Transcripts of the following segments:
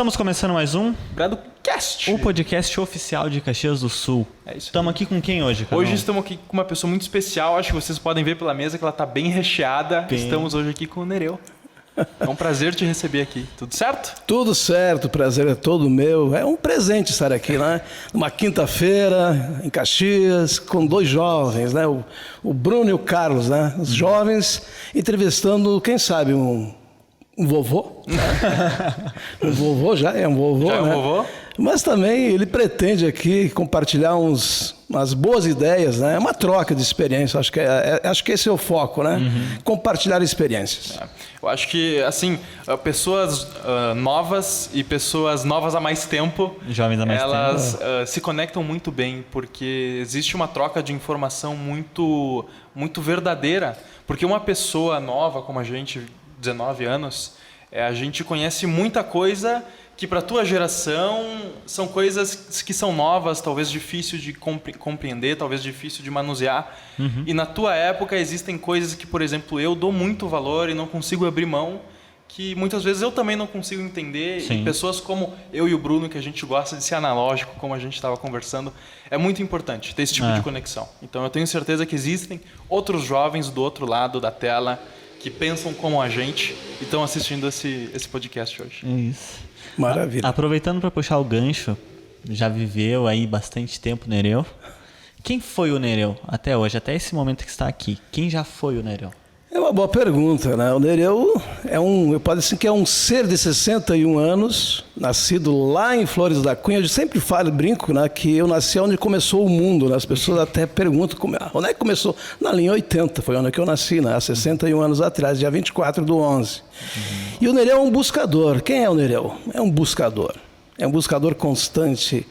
Estamos começando mais um BradoCast, o podcast oficial de Caxias do Sul. É isso. Estamos aqui com quem hoje, Carol? Hoje estamos aqui com uma pessoa muito especial. Acho que vocês podem ver pela mesa que ela está bem recheada. Estamos hoje aqui com o Nereu. É um prazer te receber aqui. Tudo certo? Tudo certo, o prazer é todo meu. É um presente estar aqui, né? Numa quinta-feira, em Caxias, com dois jovens, né? O Bruno e o Carlos, né? Os jovens entrevistando, quem sabe, um vovô. Né? Um vovô já é um vovô, Já é um né? vovô? Mas também ele pretende aqui compartilhar umas boas ideias, né? É uma troca de experiência, acho que esse é o foco, né? Compartilhar experiências. Eu acho que, assim, pessoas novas e pessoas novas há mais tempo, Jovens há mais elas se conectam muito bem, porque existe uma troca de informação muito, muito verdadeira. Porque uma pessoa nova, como a gente, 19 anos, a gente conhece muita coisa que para a tua geração são coisas que são novas, talvez difícil de compreender, talvez difícil de manusear. E na tua época existem coisas que, por exemplo, eu dou muito valor e não consigo abrir mão, que muitas vezes eu também não consigo entender. Sim. E pessoas como eu e o Bruno, que a gente gosta de ser analógico, como a gente estava conversando, é muito importante ter esse tipo de conexão. Então eu tenho certeza que existem outros jovens do outro lado da tela que pensam como a gente e estão assistindo esse podcast hoje. É isso. Maravilha. Aproveitando para puxar o gancho, já viveu aí bastante tempo o Nereu. Quem foi o Nereu até hoje, até esse momento que está aqui? Quem já foi o Nereu? É uma boa pergunta, né? O Nereu eu posso dizer que é um ser de 61 anos, nascido lá em Flores da Cunha. Eu sempre falo, brinco, né, que eu nasci onde começou o mundo, né? As pessoas até perguntam, onde é que começou? Na linha 80, foi onde eu nasci, né? Há 61 anos atrás, dia 24/11. E o Nereu é um buscador. Quem é o Nereu? É um buscador. É um buscador constante.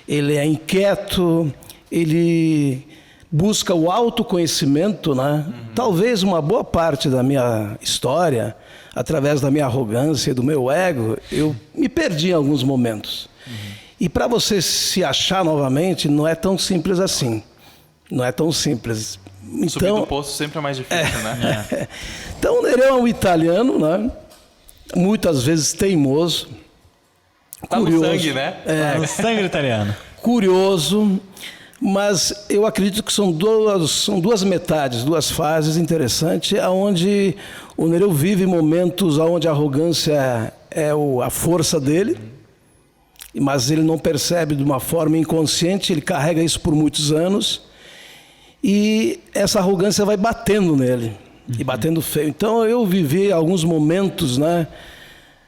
Ele é inquieto, ele busca o autoconhecimento, né? Talvez uma boa parte da minha história, através da minha arrogância e do meu ego, eu me perdi em alguns momentos. E para você se achar novamente, não é tão simples assim. Não é tão simples. Subir do poço sempre é mais difícil, né? Então, o Nereu é um italiano, né? Muitas vezes teimoso, Tá curioso. no sangue, né? No sangue italiano. Curioso, mas eu acredito que são duas metades, duas fases interessantes, onde o Nereu vive momentos onde a arrogância é a força dele, mas ele não percebe de uma forma inconsciente, ele carrega isso por muitos anos, e essa arrogância vai batendo nele, e batendo feio. Então eu vivi alguns momentos, né,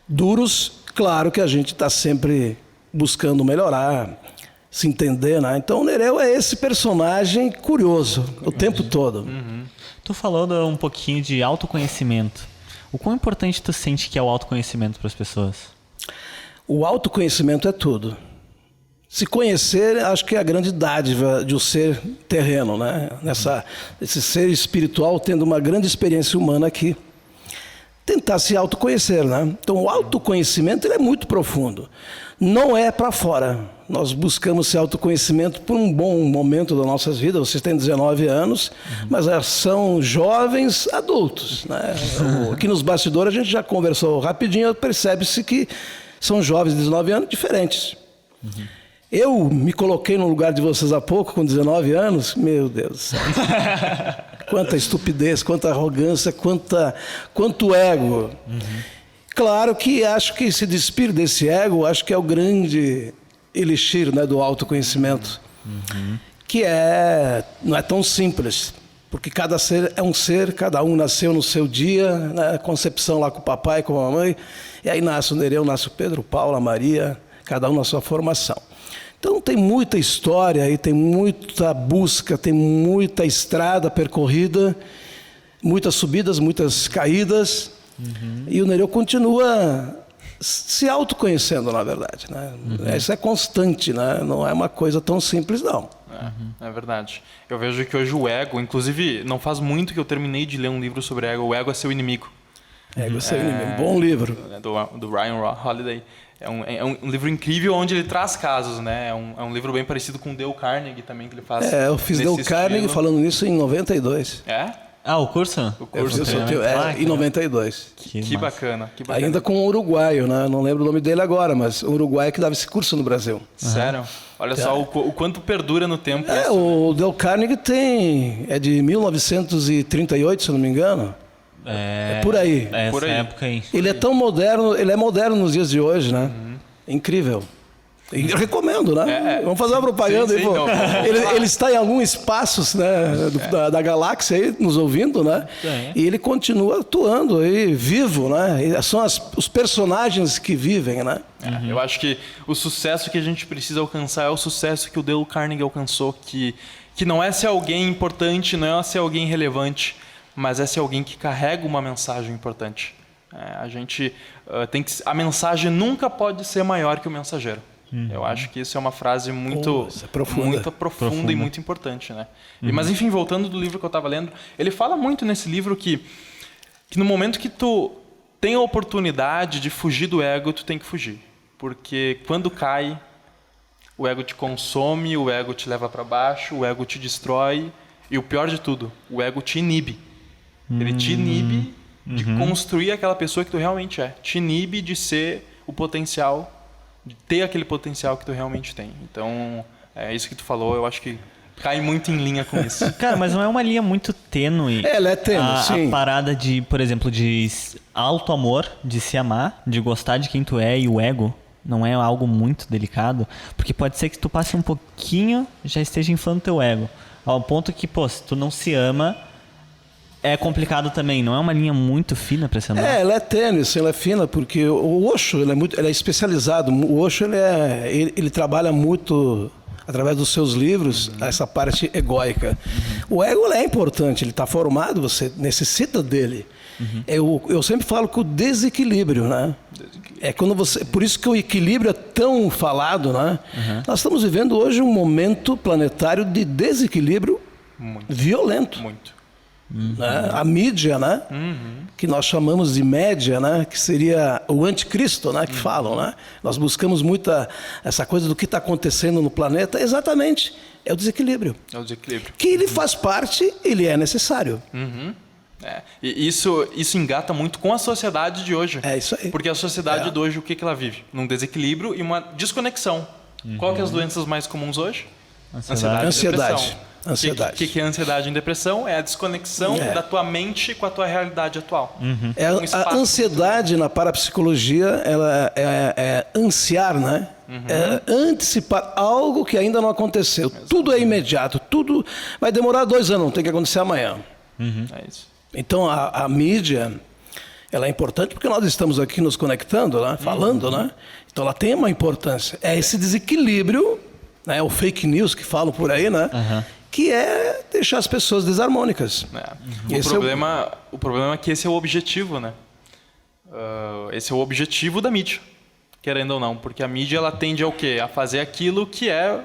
duros. Claro que a gente está sempre buscando melhorar, se entender, né? Então o Nereu é esse personagem curioso o tempo todo. Tu falou um pouquinho de autoconhecimento. O quão importante tu sente que é o autoconhecimento para as pessoas? O autoconhecimento é tudo. Se conhecer, acho que é a grande dádiva de um ser terreno, né? Esse ser espiritual tendo uma grande experiência humana aqui. Tentar se autoconhecer, né? Então o autoconhecimento ele é muito profundo. Não é para fora. Nós buscamos esse autoconhecimento por um bom momento das nossas vidas. Vocês têm 19 anos, mas são jovens adultos, né? Aqui nos bastidores a gente já conversou rapidinho, percebe-se que são jovens de 19 anos diferentes. Eu me coloquei no lugar de vocês há pouco, com 19 anos, meu Deus do céu. Quanta estupidez, quanta arrogância, quanto ego. Claro que acho que se despir desse ego, acho que é o grande elixir, né, do autoconhecimento. Que não é tão simples, porque cada ser é um ser, cada um nasceu no seu dia, né, concepção lá com o papai, com a mamãe, e aí nasce o Nereu, nasce o Pedro, o Paulo, a Maria, cada um na sua formação. Então tem muita história aí, tem muita busca, tem muita estrada percorrida, muitas subidas, muitas caídas, e o Nereu continua se autoconhecendo, na verdade, né? Isso é constante, né? Não é uma coisa tão simples, não. É verdade. Eu vejo que hoje o ego, inclusive, não faz muito que eu terminei de ler um livro sobre ego. O ego é seu inimigo. Ego é seu inimigo. Bom livro. Do Ryan Holiday. É um livro incrível onde ele traz casos, né? É um livro bem parecido com o Dale Carnegie também, que ele faz. Eu fiz Dale Carnegie falando nisso em 92. É? Ah, o curso? O curso Eu de sou treinamento. em 92. Que massa. bacana, que bacana. Ainda com um uruguaio, né? Não lembro o nome dele agora, mas um uruguaio que dava esse curso no Brasil. Sério? Olha só o quanto perdura no tempo isso, né? O Dale Carnegie é de 1938, se eu não me engano. É por aí. Essa Por aí. época aí. Ele é tão moderno, ele é moderno nos dias de hoje, né? Incrível. E eu recomendo, né? Vamos fazer uma propaganda sim, aí, pô. não, Ele está em algum espaço, né, da galáxia aí, nos ouvindo, né? É. E ele continua atuando aí, vivo, né? E são os personagens que vivem, né? Eu acho que o sucesso que a gente precisa alcançar é o sucesso que o Dale Carnegie alcançou, que não é ser alguém importante, não é ser alguém relevante, mas é ser alguém que carrega uma mensagem importante. A gente tem que... A mensagem nunca pode ser maior que o mensageiro. Eu acho que isso é uma frase muito, Isso é profunda. muito profunda e muito importante, né? Mas enfim, voltando do livro que eu estava lendo, ele fala muito nesse livro que no momento que tu tem a oportunidade de fugir do ego, tu tem que fugir. Porque quando cai, o ego te consome, o ego te leva para baixo, o ego te destrói e o pior de tudo, o ego te inibe. Ele te inibe de construir aquela pessoa que tu realmente é. Te inibe de ser o potencial, de ter aquele potencial que tu realmente tem. Então, é isso que tu falou, eu acho que cai muito em linha com isso. Cara, mas não é uma linha muito tênue. Ela é tênue, sim. A parada de, por exemplo, de alto amor, de se amar, de gostar de quem tu é e o ego. Não é algo muito delicado, porque pode ser que tu passe um pouquinho, já esteja inflando teu ego. Ao ponto que, pô, se tu não se ama, é complicado também. Não é uma linha muito fina pra se amar. Ela é tênue, ela é fina, porque o Osho, ele é especializado. O Osho, ele trabalha muito, através dos seus livros, essa parte egóica. O ego é importante, ele está formado, você necessita dele. Eu sempre falo que o desequilíbrio, né? É quando você, por isso que o equilíbrio é tão falado, né? Nós estamos vivendo hoje um momento planetário de desequilíbrio violento. Muito. Né? A mídia, né? Que nós chamamos de média, né? Que seria o anticristo, né? Que falam, né? Nós buscamos muita essa coisa do que está acontecendo no planeta. Exatamente, é o desequilíbrio. É o desequilíbrio. Que ele faz parte, ele é necessário. E isso engata muito com a sociedade de hoje. É isso aí. Porque a sociedade de hoje, o que ela vive? Num desequilíbrio e uma desconexão. Qual que é as doenças mais comuns hoje? Ansiedade. Ansiedade. O que é ansiedade e depressão? É a desconexão da tua mente com a tua realidade atual. A ansiedade na parapsicologia, ela é ansiar, né? É antecipar algo que ainda não aconteceu. Tudo é imediato, tudo vai demorar 2 anos, não tem que acontecer amanhã. É isso. Então a mídia, ela é importante porque nós estamos aqui nos conectando, né? Falando, né? Então ela tem uma importância. É esse desequilíbrio, né? O fake news que falam por aí, né? Que é deixar as pessoas desarmônicas. O problema é que esse é o objetivo, né? Esse é o objetivo da mídia, querendo ou não, porque a mídia ela tende ao quê? A fazer aquilo que é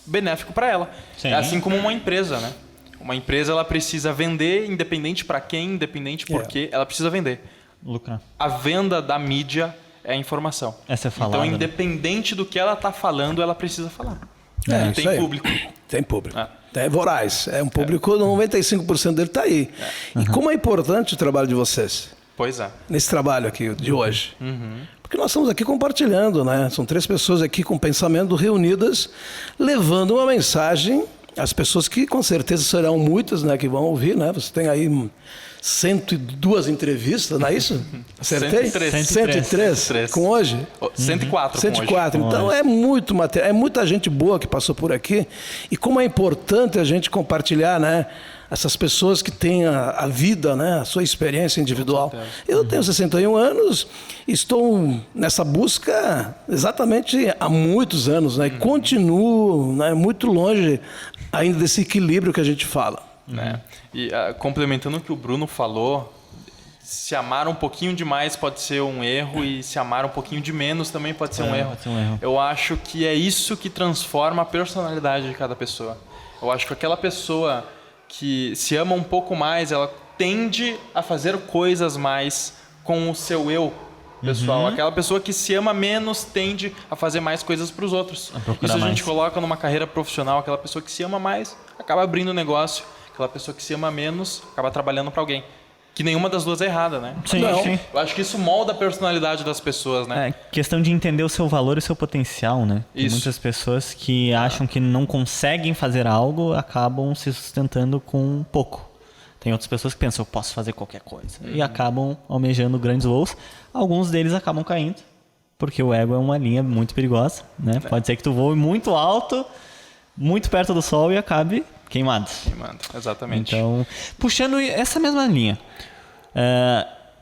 benéfico para ela. Sim. É assim como uma empresa, né? Uma empresa ela precisa vender, independente para quem, independente por quê, ela precisa vender. Lucrar. A venda da mídia é a informação. Essa é falada, então, né? independente do que ela está falando, ela precisa falar. isso Tem aí. público. Tem público. É voraz. É um público, 95% dele está aí. E como é importante o trabalho de vocês, Pois é. nesse trabalho aqui de hoje. Porque nós estamos aqui compartilhando, né? São 3 pessoas aqui com pensamento reunidas, levando uma mensagem às pessoas que com certeza serão muitas, né? Que vão ouvir, né? Você tem aí 102 entrevistas, não é isso? Acertei? 103 com hoje? 104 com 104. Então é muito material, é muita gente boa que passou por aqui. E como é importante a gente compartilhar, né? Essas pessoas que têm a vida, né? A sua experiência individual. Eu tenho 61 anos, estou nessa busca exatamente há muitos anos, né? E continuo, né? Muito longe ainda desse equilíbrio que a gente fala. E complementando o que o Bruno falou, se amar um pouquinho demais pode ser um erro e se amar um pouquinho de menos também pode ser um erro. Pode ser um erro. Eu acho que é isso que transforma a personalidade de cada pessoa. Eu acho que aquela pessoa que se ama um pouco mais, ela tende a fazer coisas mais com o seu eu pessoal. Aquela pessoa que se ama menos tende a fazer mais coisas para os outros. Isso a gente coloca numa carreira profissional. Aquela pessoa que se ama mais acaba abrindo negócio. Aquela pessoa que se ama menos acaba trabalhando para alguém. Que nenhuma das duas é errada, né? Sim, Não. sim. Eu acho que isso molda a personalidade das pessoas, né? É questão de entender o seu valor e o seu potencial, né? Tem Isso. muitas pessoas que acham que não conseguem fazer algo, acabam se sustentando com pouco. Tem outras pessoas que pensam, eu posso fazer qualquer coisa. E acabam almejando grandes voos. Alguns deles acabam caindo, porque o ego é uma linha muito perigosa, né? Pode ser que tu voe muito alto, muito perto do sol e acabe queimado. Queimando, exatamente. Então, puxando essa mesma linha,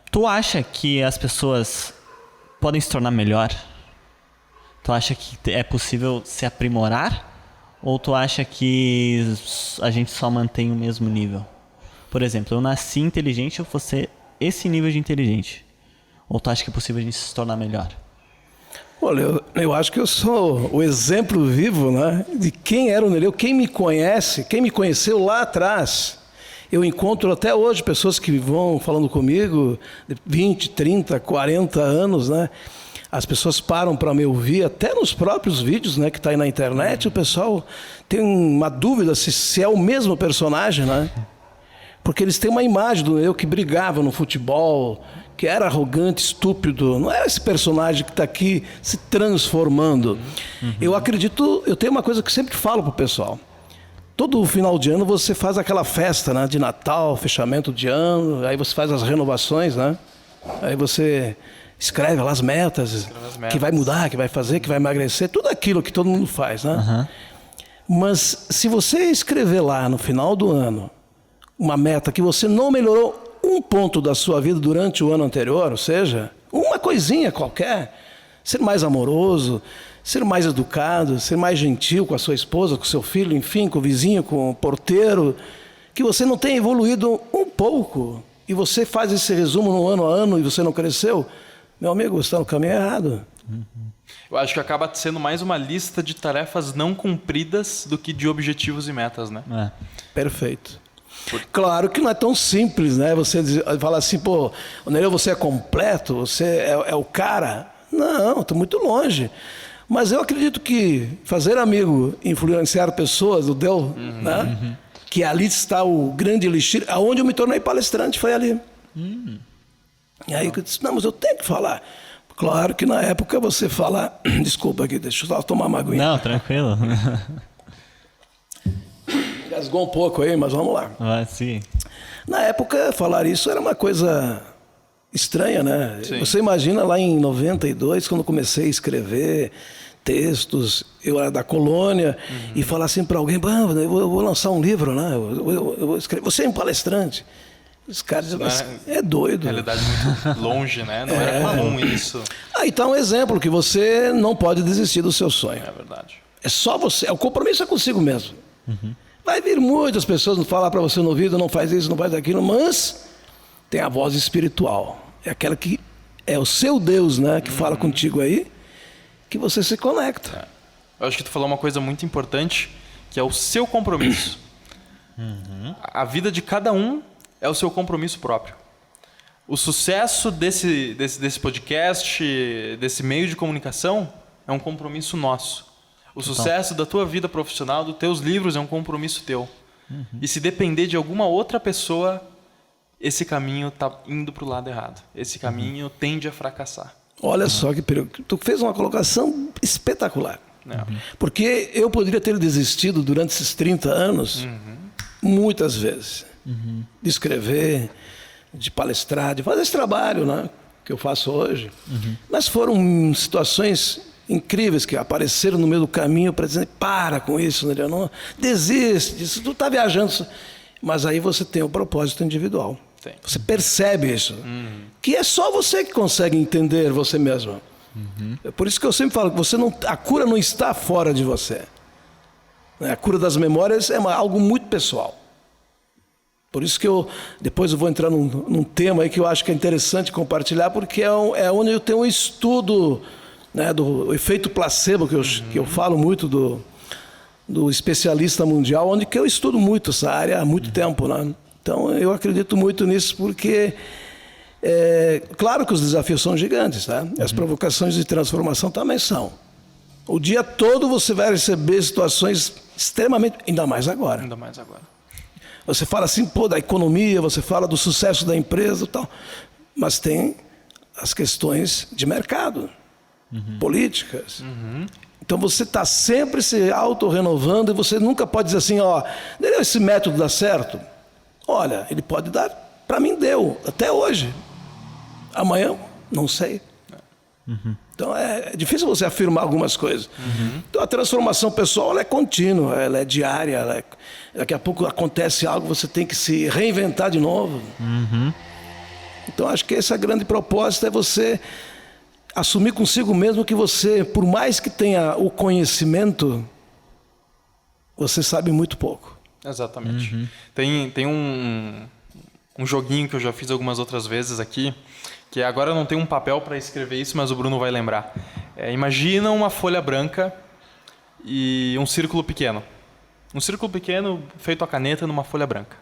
tu acha que as pessoas podem se tornar melhor? Tu acha que é possível se aprimorar? Ou tu acha que a gente só mantém o mesmo nível? Por exemplo, eu nasci inteligente, eu vou ser esse nível de inteligente. Ou tu acha que é possível a gente se tornar melhor? Olha, eu acho que eu sou o exemplo vivo, né, de quem era o Nereu, quem me conhece, quem me conheceu lá atrás. Eu encontro até hoje pessoas que vão falando comigo, de 20, 30, 40 anos, né? As pessoas param para me ouvir, até nos próprios vídeos, né, que está aí na internet, o pessoal tem uma dúvida se é o mesmo personagem, né? Porque eles têm uma imagem do Nereu que brigava no futebol, que era arrogante, estúpido. Não era esse personagem que está aqui se transformando. Eu acredito, eu tenho uma coisa que sempre falo para o pessoal. Todo final de ano você faz aquela festa, né, de Natal, fechamento de ano, aí você faz as renovações, né? Aí você escreve lá as metas, que vai mudar, que vai fazer, que vai emagrecer, tudo aquilo que todo mundo faz, né? Mas se você escrever lá no final do ano uma meta que você não melhorou um ponto da sua vida durante o ano anterior, ou seja, uma coisinha qualquer, ser mais amoroso, ser mais educado, ser mais gentil com a sua esposa, com o seu filho, enfim, com o vizinho, com o porteiro, que você não tenha evoluído um pouco, e você faz esse resumo no ano a ano e você não cresceu, meu amigo, você está no caminho errado. Eu acho que acaba sendo mais uma lista de tarefas não cumpridas do que de objetivos e metas, né? Perfeito. Claro que não é tão simples, né? Você fala assim, pô, Nereu, você é completo, você é o cara. Não, estou muito longe. Mas eu acredito que fazer amigo, influenciar pessoas, o Deu, né? Que ali está o grande elixir, aonde eu me tornei palestrante, foi ali. E aí eu disse, não, mas eu tenho que falar. Claro que na época você fala... Desculpa aqui, deixa eu só tomar uma aguinha. Não, tranquilo. Gasgou um pouco aí, mas vamos lá. Sim. Na época, falar isso era uma coisa estranha, né? Sim. Você imagina lá em 92, quando comecei a escrever textos, eu era da colônia, e falar assim para alguém, eu vou lançar um livro, né? Eu vou escrever. Você é um palestrante. Os caras dizem, mas é doido. Realidade muito longe, né? Não era comum isso. Aí está um exemplo que você não pode desistir do seu sonho. É verdade. É só você, o compromisso é consigo mesmo. Vai vir muitas pessoas falar para você no ouvido, não faz isso, não faz aquilo, mas tem a voz espiritual. É aquela que é o seu Deus, né, que fala contigo aí, que você se conecta. Eu acho que tu falou uma coisa muito importante, que é o seu compromisso. A vida de cada um é o seu compromisso próprio. O sucesso desse podcast, desse meio de comunicação, é um compromisso nosso. O sucesso da tua vida profissional, dos teus livros, é um compromisso teu. E se depender de alguma outra pessoa, esse caminho está indo para o lado errado. Esse caminho tende a fracassar. Olha só que período. Tu fez uma colocação espetacular. Porque eu poderia ter desistido durante esses 30 anos, muitas vezes, de escrever, de palestrar, de fazer esse trabalho, né, que eu faço hoje. Mas foram situações incríveis que apareceram no meio do caminho para dizer, para com isso, Nereu, não desiste disso, tu está viajando. Mas aí você tem o propósito individual. Tem. Você percebe isso. Que é só você que consegue entender você mesmo. É por isso que eu sempre falo que a cura não está fora de você. A cura das memórias é algo muito pessoal. Por isso que depois eu vou entrar num tema aí que eu acho que é interessante compartilhar, porque é onde eu tenho um estudo, né, do efeito placebo, que eu falo muito do especialista mundial, onde que eu estudo muito essa área há muito tempo, né? Então eu acredito muito nisso, porque claro que os desafios são gigantes, tá? As provocações de transformação também são. O dia todo você vai receber situações extremamente, ainda mais agora. Ainda mais agora. Você fala assim, pô, da economia, você fala do sucesso da empresa e tal. Mas tem as questões de mercado, políticas. Então você está sempre se auto-renovando e você nunca pode dizer assim, ó, esse método dá certo? Olha, ele pode dar, para mim deu, até hoje. Amanhã, não sei. Então é difícil você afirmar algumas coisas. Então a transformação pessoal ela é contínua, ela é diária, daqui a pouco acontece algo, você tem que se reinventar de novo. Então acho que essa grande proposta é você assumir consigo mesmo que você, por mais que tenha o conhecimento, você sabe muito pouco. Exatamente. Tem um joguinho que eu já fiz algumas outras vezes aqui, que agora eu não tenho um papel para escrever isso, mas o Bruno vai lembrar. Imagina uma folha branca e um círculo pequeno. Um círculo pequeno feito a caneta numa folha branca.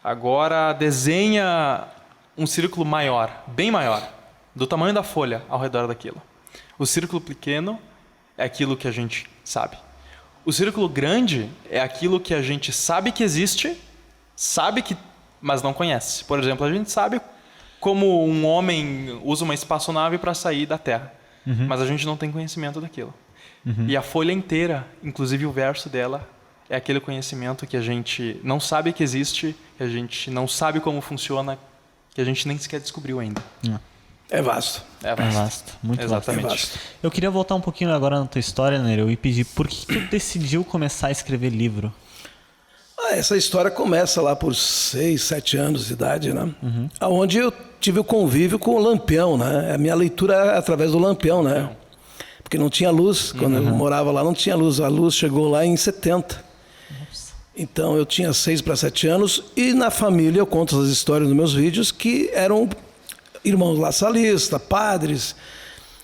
Agora desenha um círculo maior, bem maior, do tamanho da folha ao redor daquilo. O círculo pequeno é aquilo que a gente sabe. O círculo grande é aquilo que a gente sabe que existe, mas não conhece. Por exemplo, a gente sabe como um homem usa uma espaçonave para sair da Terra, mas a gente não tem conhecimento daquilo. E a folha inteira, inclusive o verso dela, é aquele conhecimento que a gente não sabe que existe, que a gente não sabe como funciona, que a gente nem sequer descobriu ainda. É vasto. É vasto. Muito Exatamente. vasto. Eu queria voltar um pouquinho agora na tua história, Nereu, e pedir por que tu decidiu começar a escrever livro? Essa história começa lá por 6, 7 anos de idade, né? Onde eu tive o convívio com o Lampião, né? A minha leitura era através do Lampião, né? Porque não tinha luz. Quando eu morava lá, não tinha luz. A luz chegou lá em 70. Então, eu tinha 6 para 7 anos. E na família, eu conto as histórias nos meus vídeos, que eram irmãos laçalistas, padres,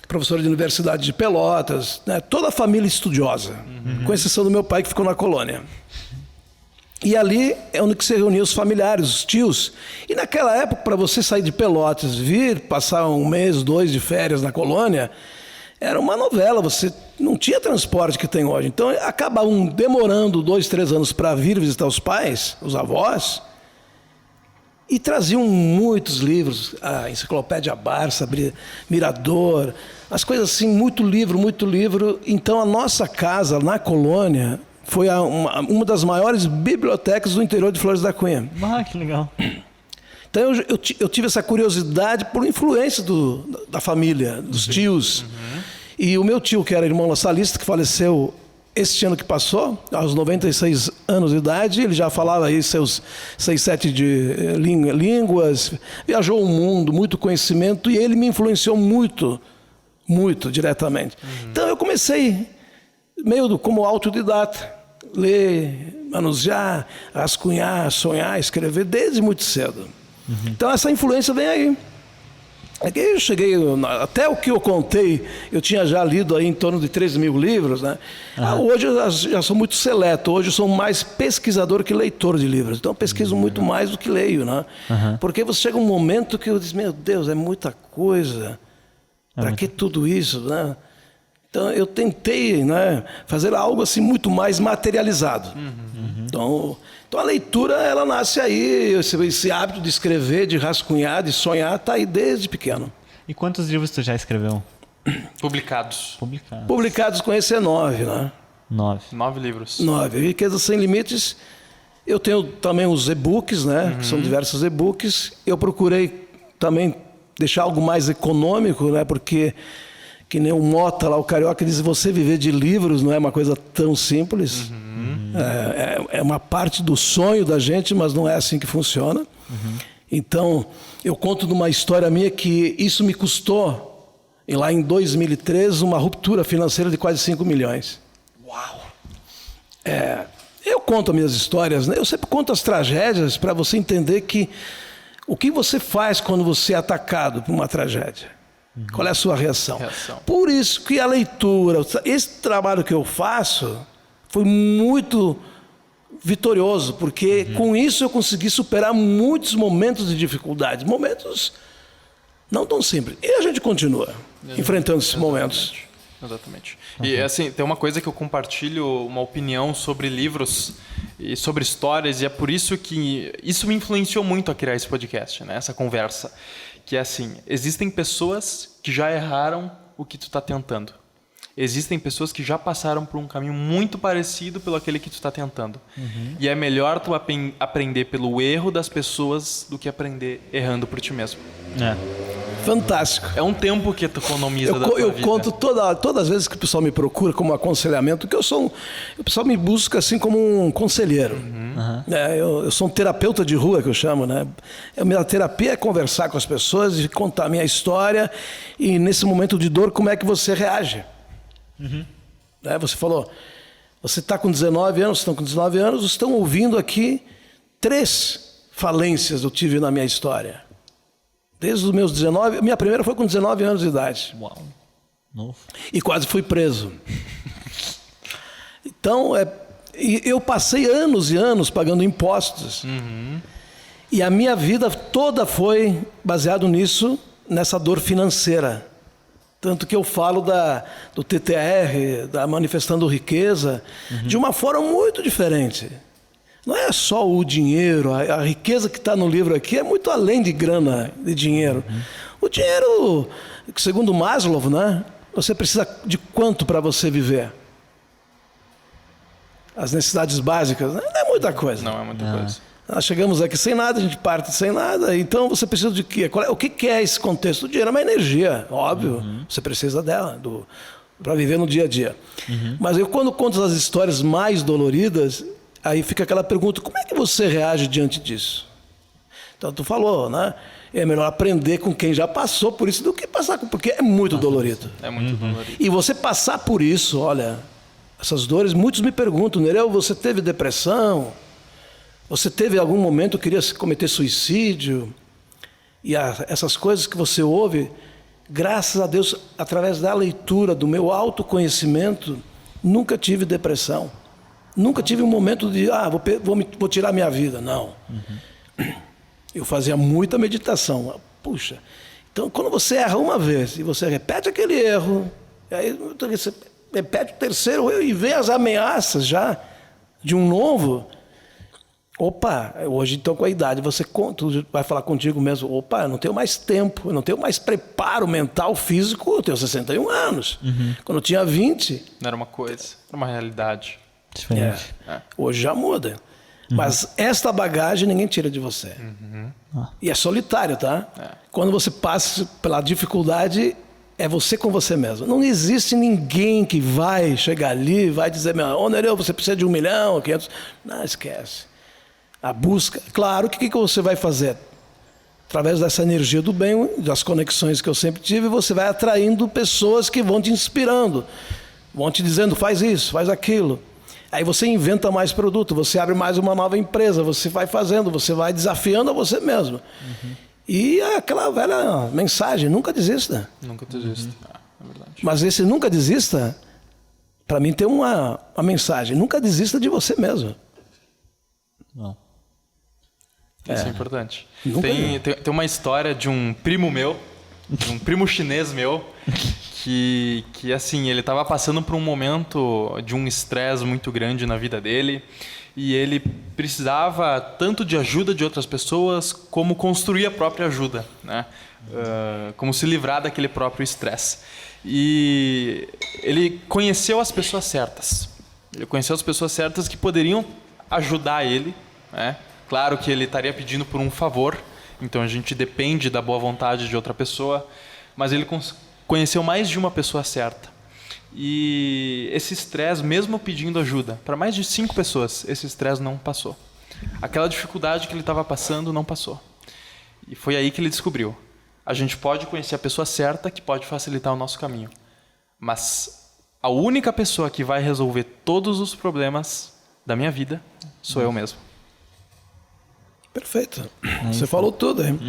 professor de universidade de Pelotas, né? Toda a família estudiosa. Com exceção do meu pai, que ficou na colônia. E ali é onde se reuniam os familiares, os tios. E naquela época, para você sair de Pelotas, vir, passar 1 mês, 2 de férias na colônia, era uma novela, você não tinha transporte que tem hoje. Então, acabavam demorando 2, 3 anos para vir visitar os pais, os avós, e traziam muitos livros, a Enciclopédia Barça, Mirador, as coisas assim, muito livro. Então, a nossa casa na colônia foi uma das maiores bibliotecas do interior de Flores da Cunha. Que legal. Então eu tive essa curiosidade por influência da família, dos tios. E o meu tio, que era irmão laçalista, que faleceu este ano que passou, aos 96 anos de idade, ele já falava aí seus 6, 7 de línguas, viajou o mundo, muito conhecimento, e ele me influenciou muito, muito diretamente. Então eu comecei meio como autodidata, ler, manusear, rascunhar, sonhar, escrever desde muito cedo. Então essa influência vem aí. Aqui eu cheguei, até o que eu contei, eu tinha já lido aí em torno de 13 mil livros, né? Hoje eu já sou muito seleto, hoje eu sou mais pesquisador que leitor de livros. Então eu pesquiso muito mais do que leio, né? Porque você chega um momento que eu digo, meu Deus, é muita coisa. Para que tudo isso, né? Então eu tentei, né, fazer algo assim muito mais materializado. Então a leitura ela nasce aí, esse hábito de escrever, de rascunhar, de sonhar, está aí desde pequeno. E quantos livros tu já escreveu? Publicados. Publicados com esse é 9, né? 9 livros. 9. Riqueza Sem Limites. Eu tenho também os e-books, né? Que são diversos e-books. Eu procurei também deixar algo mais econômico, né? Porque que nem o Mota lá, o carioca, diz: você viver de livros não é uma coisa tão simples. É uma parte do sonho da gente, mas não é assim que funciona. Então, eu conto de uma história minha que isso me custou, lá em 2013, uma ruptura financeira de quase 5 milhões. Uau! Eu conto as minhas histórias, né? Eu sempre conto as tragédias para você entender que o que você faz quando você é atacado por uma tragédia. Qual é a sua reação? Por isso que a leitura, esse trabalho que eu faço, foi muito vitorioso, porque com isso eu consegui superar muitos momentos de dificuldade, momentos não tão simples. E a gente continua enfrentando esses momentos. Exatamente. E assim, tem uma coisa que eu compartilho, uma opinião sobre livros e sobre histórias, e é por isso que isso me influenciou muito a criar esse podcast, né? Essa conversa. Que é assim, existem pessoas que já erraram o que tu está tentando. Existem pessoas que já passaram por um caminho muito parecido pelo aquele que tu está tentando. E é melhor tu aprender pelo erro das pessoas do que aprender errando por ti mesmo. Fantástico. É um tempo que tu economiza da tua vida. Eu conto todas as vezes que o pessoal me procura como aconselhamento, que o pessoal me busca assim como um conselheiro. Eu sou um terapeuta de rua, que eu chamo, né? A minha terapia é conversar com as pessoas e contar a minha história e nesse momento de dor, como é que você reage. Você falou, você está com 19 anos, estão com 19 anos, estão ouvindo aqui 3 falências eu tive na minha história. Desde os meus 19, minha primeira foi com 19 anos de idade. Uau, novo. E quase fui preso. Então, eu passei anos e anos pagando impostos. E a minha vida toda foi baseado nisso, nessa dor financeira. Tanto que eu falo do TTR, da Manifestando Riqueza, de uma forma muito diferente. Não é só o dinheiro, a riqueza que está no livro aqui é muito além de grana, de dinheiro. O dinheiro, segundo Maslow, né? Você precisa de quanto para você viver? As necessidades básicas, né? Não é muita coisa. Não é muita coisa. Nós chegamos aqui sem nada, a gente parte sem nada, então você precisa de quê? O que é esse contexto? O dinheiro é uma energia, óbvio, você precisa dela para viver no dia a dia. Mas eu, quando conto as histórias mais doloridas, aí fica aquela pergunta, como é que você reage diante disso? Então tu falou, né? É melhor aprender com quem já passou por isso do que passar porque é muito dolorido. É muito dolorido. E você passar por isso, olha, essas dores, muitos me perguntam, Nereu, você teve depressão? Você teve algum momento que queria cometer suicídio? E essas coisas que você ouve, graças a Deus, através da leitura, do meu autoconhecimento, nunca tive depressão. Nunca tive um momento de, vou tirar minha vida. Não. Eu fazia muita meditação. Puxa, então quando você erra uma vez e você repete aquele erro, e aí você repete o terceiro erro e vê as ameaças já de um novo. Opa, hoje então com a idade você vai falar contigo mesmo, opa, eu não tenho mais tempo, eu não tenho mais preparo mental, físico, eu tenho 61 anos. Quando eu tinha 20... Não era uma coisa, era uma realidade. Diferente. Hoje já muda. Mas esta bagagem ninguém tira de você. E é solitário, tá? Quando você passa pela dificuldade, é você com você mesmo. Não existe ninguém que vai chegar ali e vai dizer, Nereu, você precisa de 1 milhão, 500... Não, esquece. A busca... Claro, o que você vai fazer? Através dessa energia do bem, das conexões que eu sempre tive, você vai atraindo pessoas que vão te inspirando. Vão te dizendo, faz isso, faz aquilo. Aí você inventa mais produto, você abre mais uma nova empresa, você vai fazendo, você vai desafiando a você mesmo. E aquela velha mensagem, nunca desista. Nunca desista, é verdade. Mas esse nunca desista, para mim tem uma mensagem, nunca desista de você mesmo. Não. Isso é importante. Nunca Tem uma história de um primo meu, de um primo chinês meu, que assim, ele estava passando por um momento de um estresse muito grande na vida dele e ele precisava tanto de ajuda de outras pessoas como construir a própria ajuda, né? Como se livrar daquele próprio estresse. E ele conheceu as pessoas certas. Ele conheceu as pessoas certas que poderiam ajudar ele, né? Claro que ele estaria pedindo por um favor, então a gente depende da boa vontade de outra pessoa, mas ele conheceu mais de uma pessoa certa. E esse estresse, mesmo pedindo ajuda, para mais de 5 pessoas, esse estresse não passou. Aquela dificuldade que ele estava passando não passou. E foi aí que ele descobriu. A gente pode conhecer a pessoa certa que pode facilitar o nosso caminho. Mas a única pessoa que vai resolver todos os problemas da minha vida sou eu mesmo. Perfeito. Você falou tudo, hein?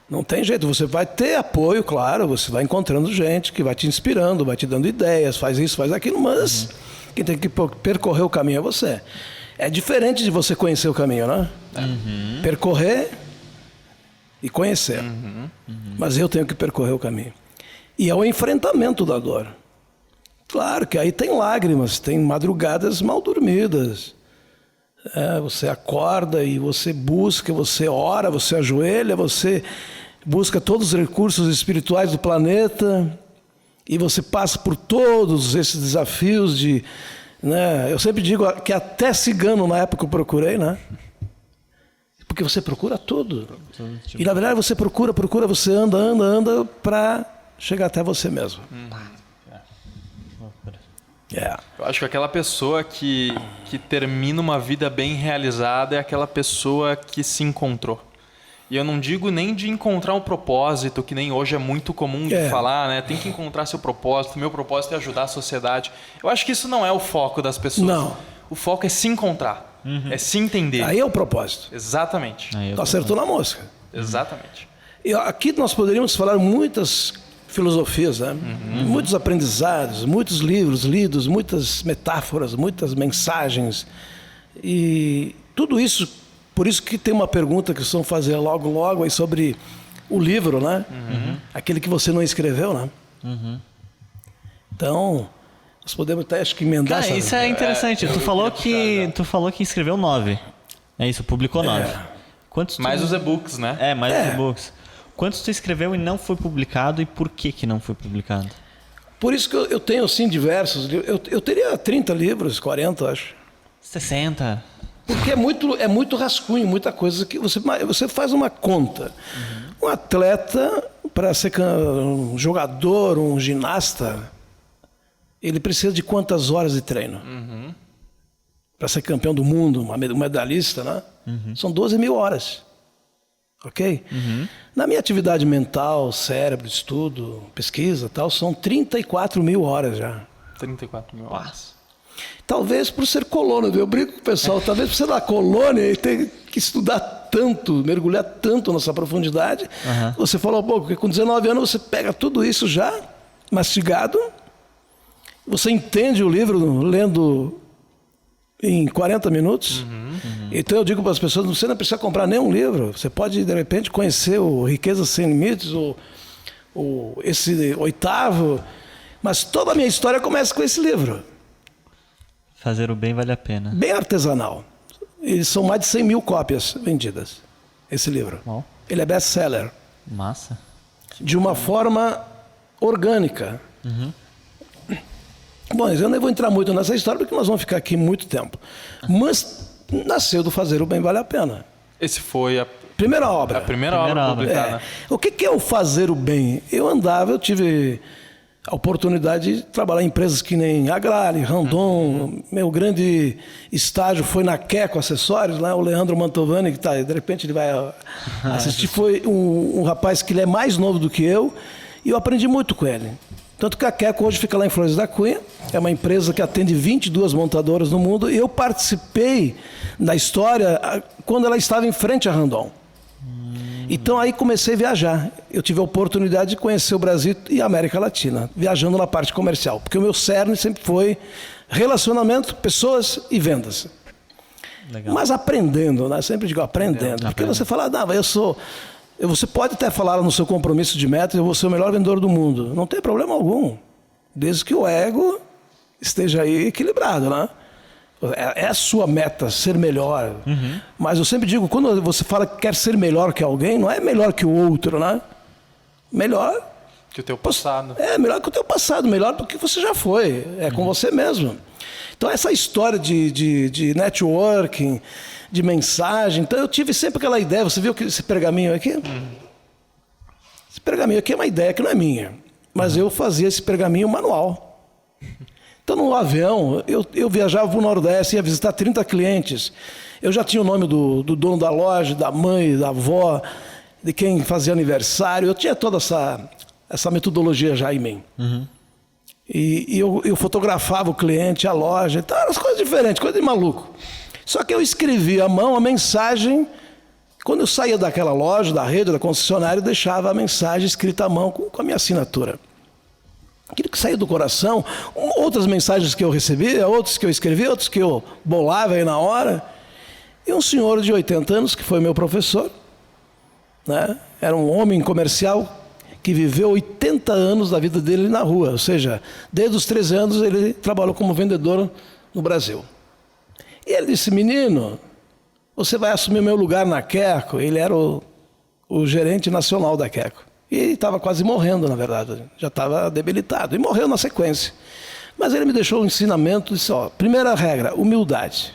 Não tem jeito, você vai ter apoio, claro, você vai encontrando gente que vai te inspirando, vai te dando ideias, faz isso, faz aquilo, mas quem tem que percorrer o caminho é você. É diferente de você conhecer o caminho, né? Percorrer e conhecer. Mas eu tenho que percorrer o caminho. E é o enfrentamento da dor. Claro que aí tem lágrimas, tem madrugadas mal dormidas. Você acorda e você busca, você ora, você ajoelha, você busca todos os recursos espirituais do planeta e você passa por todos esses desafios de... Né? Eu sempre digo que até cigano na época eu procurei, né? Porque você procura tudo. E na verdade você procura, você anda para chegar até você mesmo. Eu acho que aquela pessoa que termina uma vida bem realizada é aquela pessoa que se encontrou. E eu não digo nem de encontrar um propósito, que nem hoje é muito comum de falar, né? Tem que encontrar seu propósito, meu propósito é ajudar a sociedade. Eu acho que isso não é o foco das pessoas. Não. O foco é se encontrar, é se entender. Aí é o propósito. Exatamente. Tu acertou na mosca. Exatamente. E aqui nós poderíamos falar muitas filosofias, né? Muitos aprendizados, muitos livros lidos, muitas metáforas, muitas mensagens. E tudo isso, por isso que tem uma pergunta que vocês vão fazer logo aí sobre o livro, né? Aquele que você não escreveu, né? Então, nós podemos até, acho que emendar. Cara, isso é interessante. Tu falou que escreveu 9. É isso, publicou 9. Quantos Mais os e-books, né? Mais os e-books. Quantos tu escreveu e não foi publicado e por que não foi publicado? Por isso que eu tenho, assim, diversos livros. Eu teria 30 livros, 40, acho. 60. Porque é muito rascunho, muita coisa que você faz uma conta. Um atleta, para ser um jogador, um ginasta, ele precisa de quantas horas de treino? Para ser campeão do mundo, um medalhista, né? São 12 mil horas. Ok? Na minha atividade mental, cérebro, estudo, pesquisa, tal, são 34 mil horas já. 34 mil horas. Talvez por ser colono, eu brinco com o pessoal, talvez por ser da colônia e ter que estudar tanto, mergulhar tanto nessa profundidade. Você falou, porque com 19 anos você pega tudo isso já mastigado, você entende o livro lendo em 40 minutos. Então eu digo para as pessoas, você não precisa comprar nenhum livro, você pode de repente conhecer o Riqueza Sem Limites, esse 8º, mas toda a minha história começa com esse livro. Fazer o bem vale a pena. Bem artesanal. Eles são mais de 100 mil cópias vendidas, esse livro. Bom. Ele é best-seller. Massa. De uma forma orgânica. Bom, eu não vou entrar muito nessa história porque nós vamos ficar aqui muito tempo. Mas nasceu do Fazer o Bem Vale a Pena. Esse foi a primeira obra. A primeira obra publicada. O que é o fazer o bem? Eu tive a oportunidade de trabalhar em empresas que nem Agrale, Randon. Meu grande estágio foi na Queco Acessórios, lá o Leandro Mantovani, que de repente ele vai assistir, foi um rapaz que ele é mais novo do que eu, e eu aprendi muito com ele. Tanto que a Queco hoje fica lá em Flores da Cunha, é uma empresa que atende 22 montadoras no mundo, e eu participei da história quando ela estava em frente a Randon. Então aí comecei a viajar. Eu tive a oportunidade de conhecer o Brasil e a América Latina, viajando na parte comercial, porque o meu cerne sempre foi relacionamento, pessoas e vendas. Legal. Mas aprendendo, né? Sempre digo aprendendo. Porque você fala, você pode até falar no seu compromisso de meta, eu vou ser o melhor vendedor do mundo. Não tem problema algum, desde que o ego esteja aí equilibrado, né? É a sua meta, ser melhor. Mas eu sempre digo, quando você fala que quer ser melhor que alguém, não é melhor que o outro, né? Melhor que o teu passado. Melhor que o teu passado, melhor do que você já foi. É com você mesmo. Então essa história de networking, de mensagem, então eu tive sempre aquela ideia, você viu esse pergaminho aqui? Esse pergaminho aqui é uma ideia que não é minha, mas eu fazia esse pergaminho manual. Então, no avião, eu viajava para o Nordeste, ia visitar 30 clientes. Eu já tinha o nome do dono da loja, da mãe, da avó, de quem fazia aniversário. Eu tinha toda essa metodologia já em mim. E eu fotografava o cliente, a loja, então eram as coisas diferentes, coisa de maluco. Só que eu escrevia à mão a mensagem. Quando eu saía daquela loja, da rede, da concessionária, eu deixava a mensagem escrita à mão com a minha assinatura. Aquilo que saía do coração, outras mensagens que eu recebia, outras que eu escrevia, outras que eu bolava aí na hora. E um senhor de 80 anos, que foi meu professor, né? Era um homem comercial, que viveu 80 anos da vida dele na rua. Ou seja, desde os 13 anos ele trabalhou como vendedor no Brasil. E ele disse, menino, você vai assumir o meu lugar na Queco. Ele era o gerente nacional da Queco. E ele estava quase morrendo, na verdade. Já estava debilitado. E morreu na sequência. Mas ele me deixou um ensinamento, disse, primeira regra, humildade.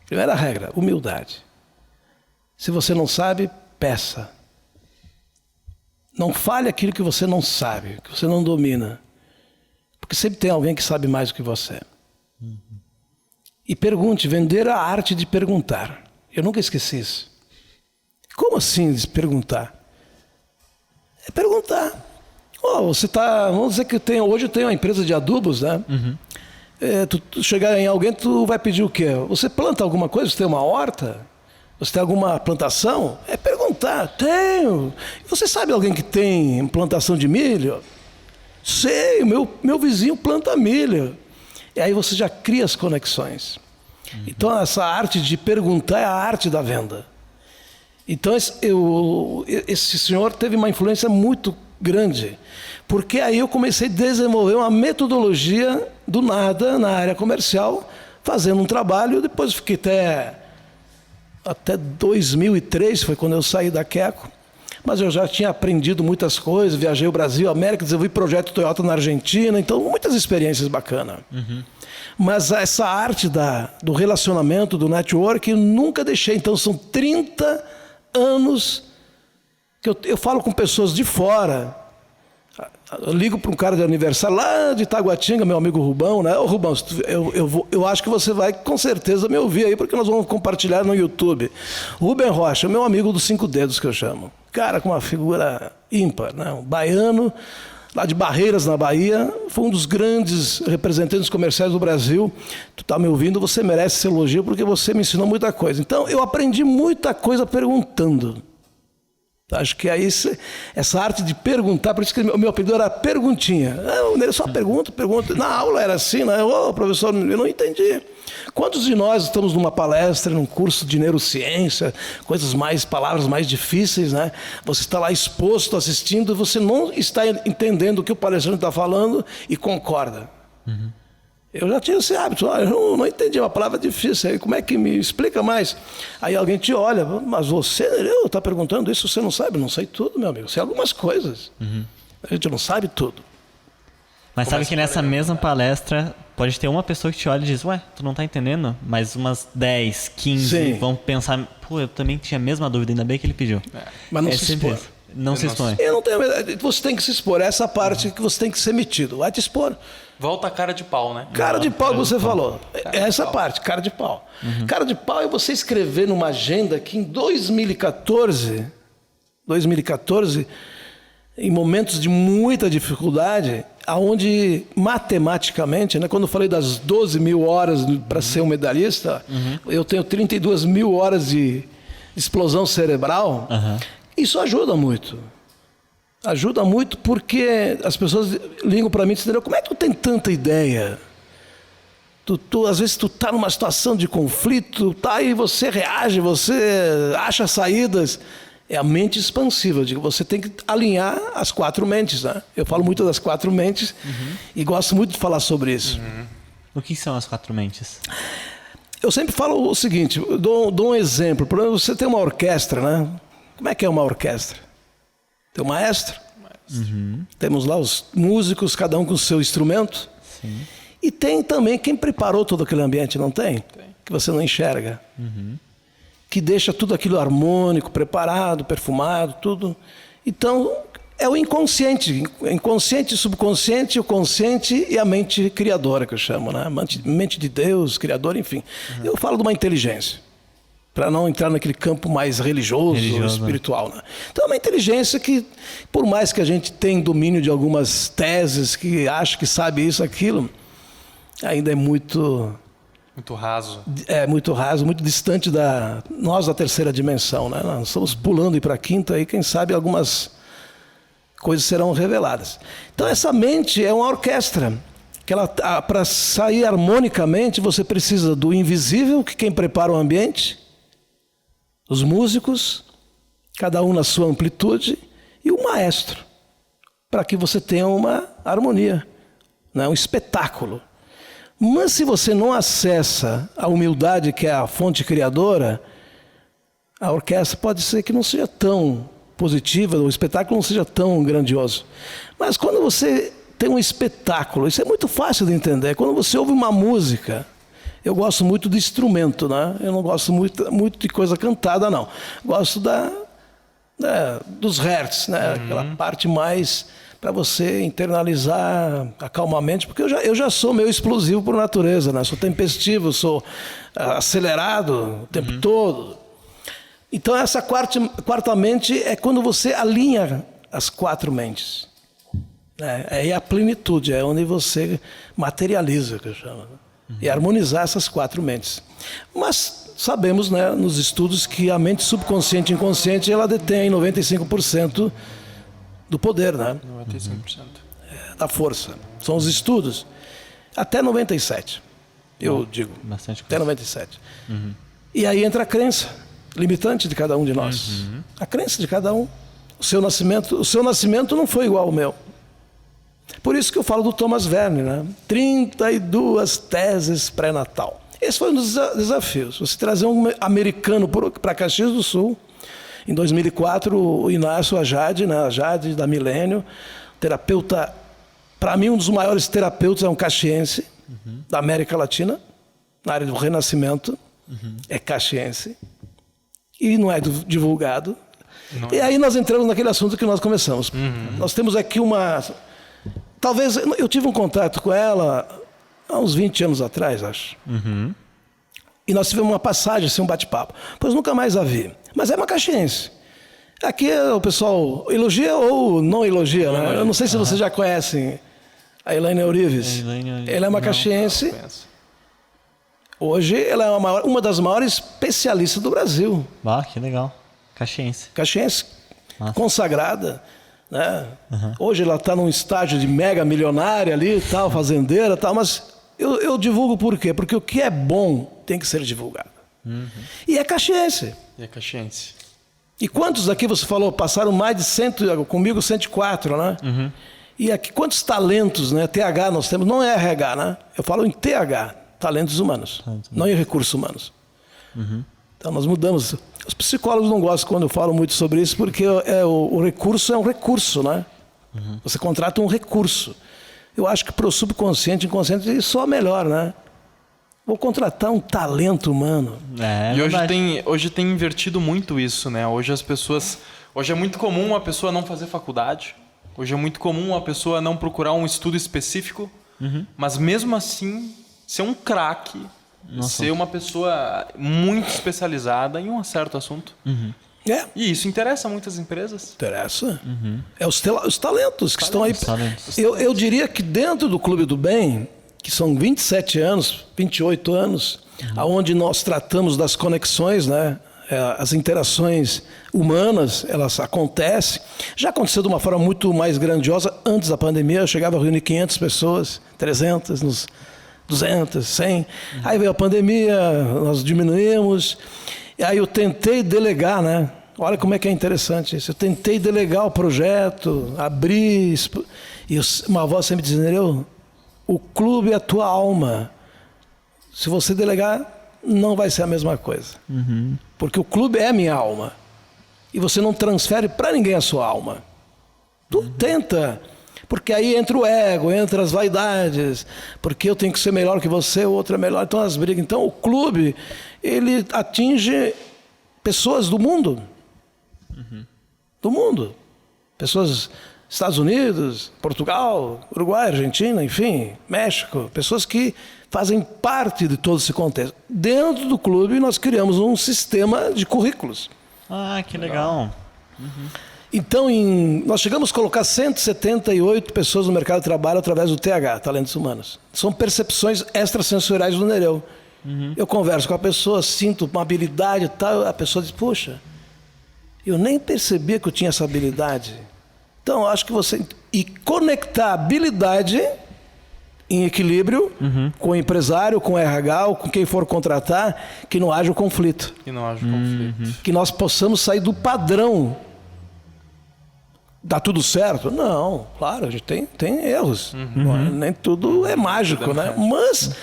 Primeira regra, humildade. Se você não sabe, peça. Não fale aquilo que você não sabe, que você não domina. Porque sempre tem alguém que sabe mais do que você. E pergunte, vender a arte de perguntar. Eu nunca esqueci isso. Como assim de perguntar? É perguntar. Você tá, vamos dizer que hoje eu tenho uma empresa de adubos, né? Tu chegar em alguém, tu vai pedir o quê? Você planta alguma coisa? Você tem uma horta? Você tem alguma plantação? É perguntar. Tenho. Você sabe alguém que tem plantação de milho? Sei, meu vizinho planta milho. E aí você já cria as conexões. Então essa arte de perguntar é a arte da venda. Então esse senhor teve uma influência muito grande, porque aí eu comecei a desenvolver uma metodologia do nada na área comercial, fazendo um trabalho. Depois fiquei até 2003, foi quando eu saí da Queco, mas eu já tinha aprendido muitas coisas, viajei o Brasil, a América, desenvolvi projeto Toyota na Argentina, então muitas experiências bacanas. Mas essa arte do relacionamento, do network, eu nunca deixei. Então são 30 anos que eu falo com pessoas de fora. Eu ligo para um cara de aniversário lá de Taguatinga, meu amigo Rubão, né? Ô Rubão, eu acho que você vai com certeza me ouvir aí, porque nós vamos compartilhar no YouTube. Rubem Rocha, meu amigo dos 5 dedos que eu chamo. Cara com uma figura ímpar, né? Um baiano, lá de Barreiras, na Bahia, foi um dos grandes representantes comerciais do Brasil. Tu está me ouvindo, você merece esse elogio, porque você me ensinou muita coisa. Então, eu aprendi muita coisa perguntando. Acho que aí essa arte de perguntar, por isso que o meu apelido era Perguntinha. Ele só pergunta. Na aula era assim, né? Professor, eu não entendi. Quantos de nós estamos numa palestra, num curso de neurociência, palavras mais difíceis, né? Você está lá exposto, assistindo, e você não está entendendo o que o palestrante está falando e concorda. Eu já tinha esse hábito, eu não entendi uma palavra difícil, aí como é que me explica mais? Aí alguém te olha, mas você está perguntando isso, você não sabe? Não sei tudo, meu amigo, sei algumas coisas. A gente não sabe tudo. Mas sabe que nessa mesma palestra pode ter uma pessoa que te olha e diz, tu não está entendendo? Mas umas 10, 15 vão pensar, eu também tinha a mesma dúvida, ainda bem que ele pediu. Mas não se expor. Não se expõe. Você tem que se expor, essa parte que você tem que ser metido, vai te expor. Volta a cara de pau, né? Cara de pau que você falou. Essa parte, cara de pau. Cara de pau é você escrever numa agenda que em 2014, em momentos de muita dificuldade, aonde matematicamente, né, quando eu falei das 12 mil horas para ser um medalhista, eu tenho 32 mil horas de explosão cerebral. Isso ajuda muito. Ajuda muito porque as pessoas ligam para mim e dizem, como é que tu tem tanta ideia? Às vezes tu está numa situação de conflito, e você reage, você acha saídas. É a mente expansiva. Eu digo, você tem que alinhar as 4 mentes. Né? Eu falo muito das 4 mentes e gosto muito de falar sobre isso. O que são as 4 mentes? Eu sempre falo o seguinte, dou um exemplo. Por exemplo, você tem uma orquestra, né? Como é que é uma orquestra? Tem o maestro. Temos lá os músicos, cada um com o seu instrumento. Sim. E tem também quem preparou todo aquele ambiente, não tem? Que você não enxerga. Que deixa tudo aquilo harmônico, preparado, perfumado, tudo. Então, é o inconsciente. Inconsciente, subconsciente, o consciente e a mente criadora, que eu chamo, né? Mente de Deus, criador, enfim. Eu falo de uma inteligência, para não entrar naquele campo mais religioso espiritual. Né? Então é uma inteligência que, por mais que a gente tenha domínio de algumas teses, que acha que sabe isso, aquilo, ainda é muito raso. Muito raso, muito distante da terceira dimensão. Né? Nós estamos pulando para a quinta e quem sabe algumas coisas serão reveladas. Então essa mente é uma orquestra. Para sair harmonicamente, você precisa do invisível, que quem prepara o ambiente, os músicos, cada um na sua amplitude, e o maestro, para que você tenha uma harmonia, né? Um espetáculo. Mas se você não acessa a humildade, que é a fonte criadora, a orquestra pode ser que não seja tão positiva, o espetáculo não seja tão grandioso. Mas quando você tem um espetáculo, isso é muito fácil de entender. Quando você ouve uma música, eu gosto muito de instrumento, né? Eu não gosto muito de coisa cantada, não. Gosto dos hertz, né? Aquela parte mais para você internalizar acalmamente, porque eu já sou meio explosivo por natureza, né? Sou tempestivo, sou acelerado o tempo todo. Então essa quarta mente é quando você alinha as 4 mentes. É a plenitude, é onde você materializa, que eu chamo, né? E harmonizar essas 4 mentes. Mas sabemos, né, nos estudos, que a mente subconsciente e inconsciente, ela detém 95% do poder, né? 95%. Da força. São os estudos. Até 97%, eu digo. Bastante até coisa. 97%. E aí entra a crença limitante de cada um de nós. A crença de cada um. O seu nascimento não foi igual ao meu. Por isso que eu falo do Thomas Verne, né? 32 teses pré-natal. Esse foi um dos desafios. Você trazer um americano para Caxias do Sul. Em 2004, o Inácio Ajade, né? Ajade da Milênio, terapeuta, para mim um dos maiores terapeutas, é um caxiense, da América Latina, na área do Renascimento, é caxiense, e não é divulgado. Não é. E aí nós entramos naquele assunto que nós começamos. Nós temos aqui talvez, eu tive um contato com ela há uns 20 anos atrás, acho. E nós tivemos uma passagem, assim, um bate-papo. Pois nunca mais a vi. Mas é uma caxiense. Aqui o pessoal elogia ou não elogia, né? Eu não sei se vocês já conhecem a Elaine Eurives. Ela é uma caxiense. Hoje ela é uma das maiores especialistas do Brasil. Ah, que legal. Caxiense. Caxiense, consagrada. Né? Hoje ela está num estágio de mega milionária ali, tal, fazendeira, tal, mas eu divulgo por quê? Porque o que é bom tem que ser divulgado. E é caxiense. E quantos aqui você falou, passaram mais de 100, comigo 104, né? E aqui quantos talentos, né? TH nós temos, não é RH, né? Eu falo em TH, talentos humanos, não em recursos humanos. Então nós mudamos. Os psicólogos não gostam quando eu falo muito sobre isso, porque o recurso é um recurso, né? Você contrata um recurso. Eu acho que para o subconsciente, inconsciente, isso é melhor, né? Vou contratar um talento humano. E hoje tem invertido muito isso, né? Hoje é muito comum uma pessoa não fazer faculdade. Hoje é muito comum uma pessoa não procurar um estudo específico, mas mesmo assim ser um craque, ser uma pessoa muito especializada em um certo assunto. E isso interessa muitas empresas. Interessa. É os talentos que estão aí. Eu diria que dentro do Clube do Bem, que são 27 anos, 28 anos, onde nós tratamos das conexões, né? As interações humanas, elas acontecem. Já aconteceu de uma forma muito mais grandiosa antes da pandemia. Eu chegava a reunir 500 pessoas, 300, 200, 100. Aí veio a pandemia, nós diminuímos. E aí eu tentei delegar, né? Olha como é que é interessante isso. Eu tentei delegar o projeto, abrir. E uma voz sempre dizendo, o clube é a tua alma. Se você delegar, não vai ser a mesma coisa. Porque o clube é a minha alma. E você não transfere para ninguém a sua alma. Tu tenta. Porque aí entra o ego, entra as vaidades. Porque eu tenho que ser melhor que você, o outro é melhor. Então as brigas. Então o clube, ele atinge pessoas do mundo. Do mundo. Pessoas... Estados Unidos, Portugal, Uruguai, Argentina, enfim, México, pessoas que fazem parte de todo esse contexto. Dentro do clube, nós criamos um sistema de currículos. Ah, que legal. Então, nós chegamos a colocar 178 pessoas no mercado de trabalho através do TH, Talentos Humanos. São percepções extrasensoriais do Nereu. Eu converso com a pessoa, sinto uma habilidade e tal, a pessoa diz, poxa, eu nem percebia que eu tinha essa habilidade. Então, acho que você... E conectar habilidade, em equilíbrio com o empresário, com o RH, ou com quem for contratar, que não haja o conflito. Que não haja conflito. Que nós possamos sair do padrão. Dá tudo certo? Não, claro, a gente tem erros. Não é- nem tudo é mágico, né? Mas,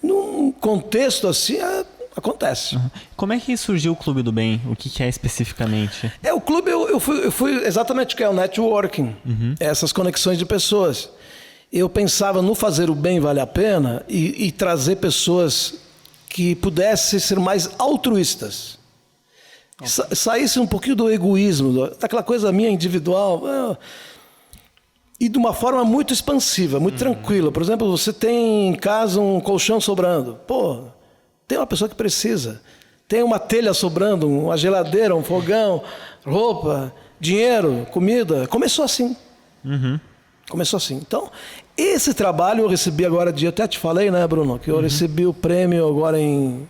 num contexto assim, acontece. Como é que surgiu o Clube do Bem? O que é especificamente? O clube eu fui exatamente o que é o networking, essas conexões de pessoas. Eu pensava no fazer o bem vale a pena e trazer pessoas que pudessem ser mais altruístas. Saísse um pouquinho do egoísmo, daquela coisa minha individual, e de uma forma muito expansiva, muito tranquila. Por exemplo, você tem em casa um colchão sobrando. Pô, tem uma pessoa que precisa. Tem uma telha sobrando, uma geladeira, um fogão, roupa, dinheiro, comida. Começou assim. Começou assim. Então, esse trabalho eu recebi agora, eu até te falei, né, Bruno, que eu recebi o prêmio agora em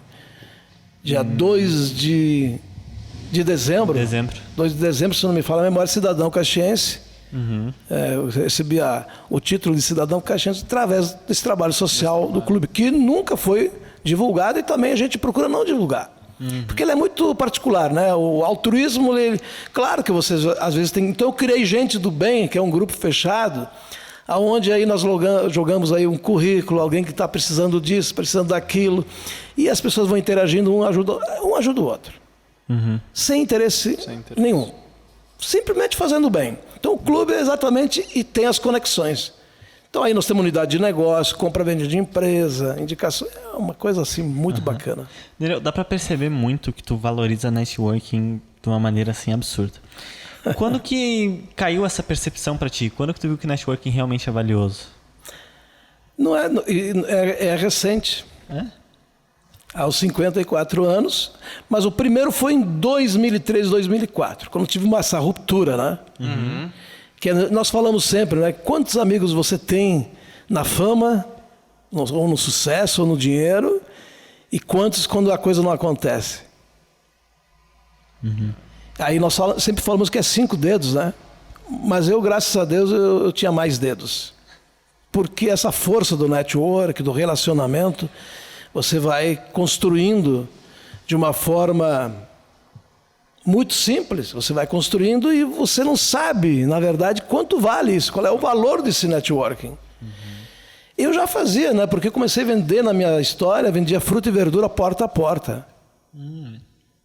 dia 2 de dezembro. 2 de dezembro, se não me fala a memória, cidadão caxiense. Eu recebi o título de cidadão caxiense através desse trabalho social do clube, que nunca foi divulgado e também a gente procura não divulgar. Porque ele é muito particular, né? O altruísmo, claro que vocês às vezes tem. Então eu criei Gente do Bem, que é um grupo fechado, aonde aí nós jogamos aí um currículo, alguém que está precisando disso, precisando daquilo, e as pessoas vão interagindo, um ajuda o outro. Sem interesse nenhum. Simplesmente fazendo bem. Então o clube é exatamente e tem as conexões. Então aí nós temos unidade de negócio, compra, venda de empresa, indicação. É uma coisa assim muito bacana. Dá pra perceber muito que tu valoriza networking de uma maneira assim absurda. Quando que caiu essa percepção pra ti? Quando que tu viu que networking realmente é valioso? Não é recente. Aos 54 anos, mas o primeiro foi em 2003, 2004, quando tive essa ruptura, né? Que nós falamos sempre, né? Quantos amigos você tem na fama, ou no sucesso, ou no dinheiro, e quantos quando a coisa não acontece? Aí nós sempre falamos que é 5 dedos, né? Mas eu, graças a Deus, eu tinha mais dedos. Porque essa força do network, do relacionamento, você vai construindo de uma forma muito simples. Você vai construindo e você não sabe, na verdade, quanto vale isso, qual é o valor desse networking. Eu já fazia, né? Porque eu comecei a vender na minha história, vendia fruta e verdura porta a porta.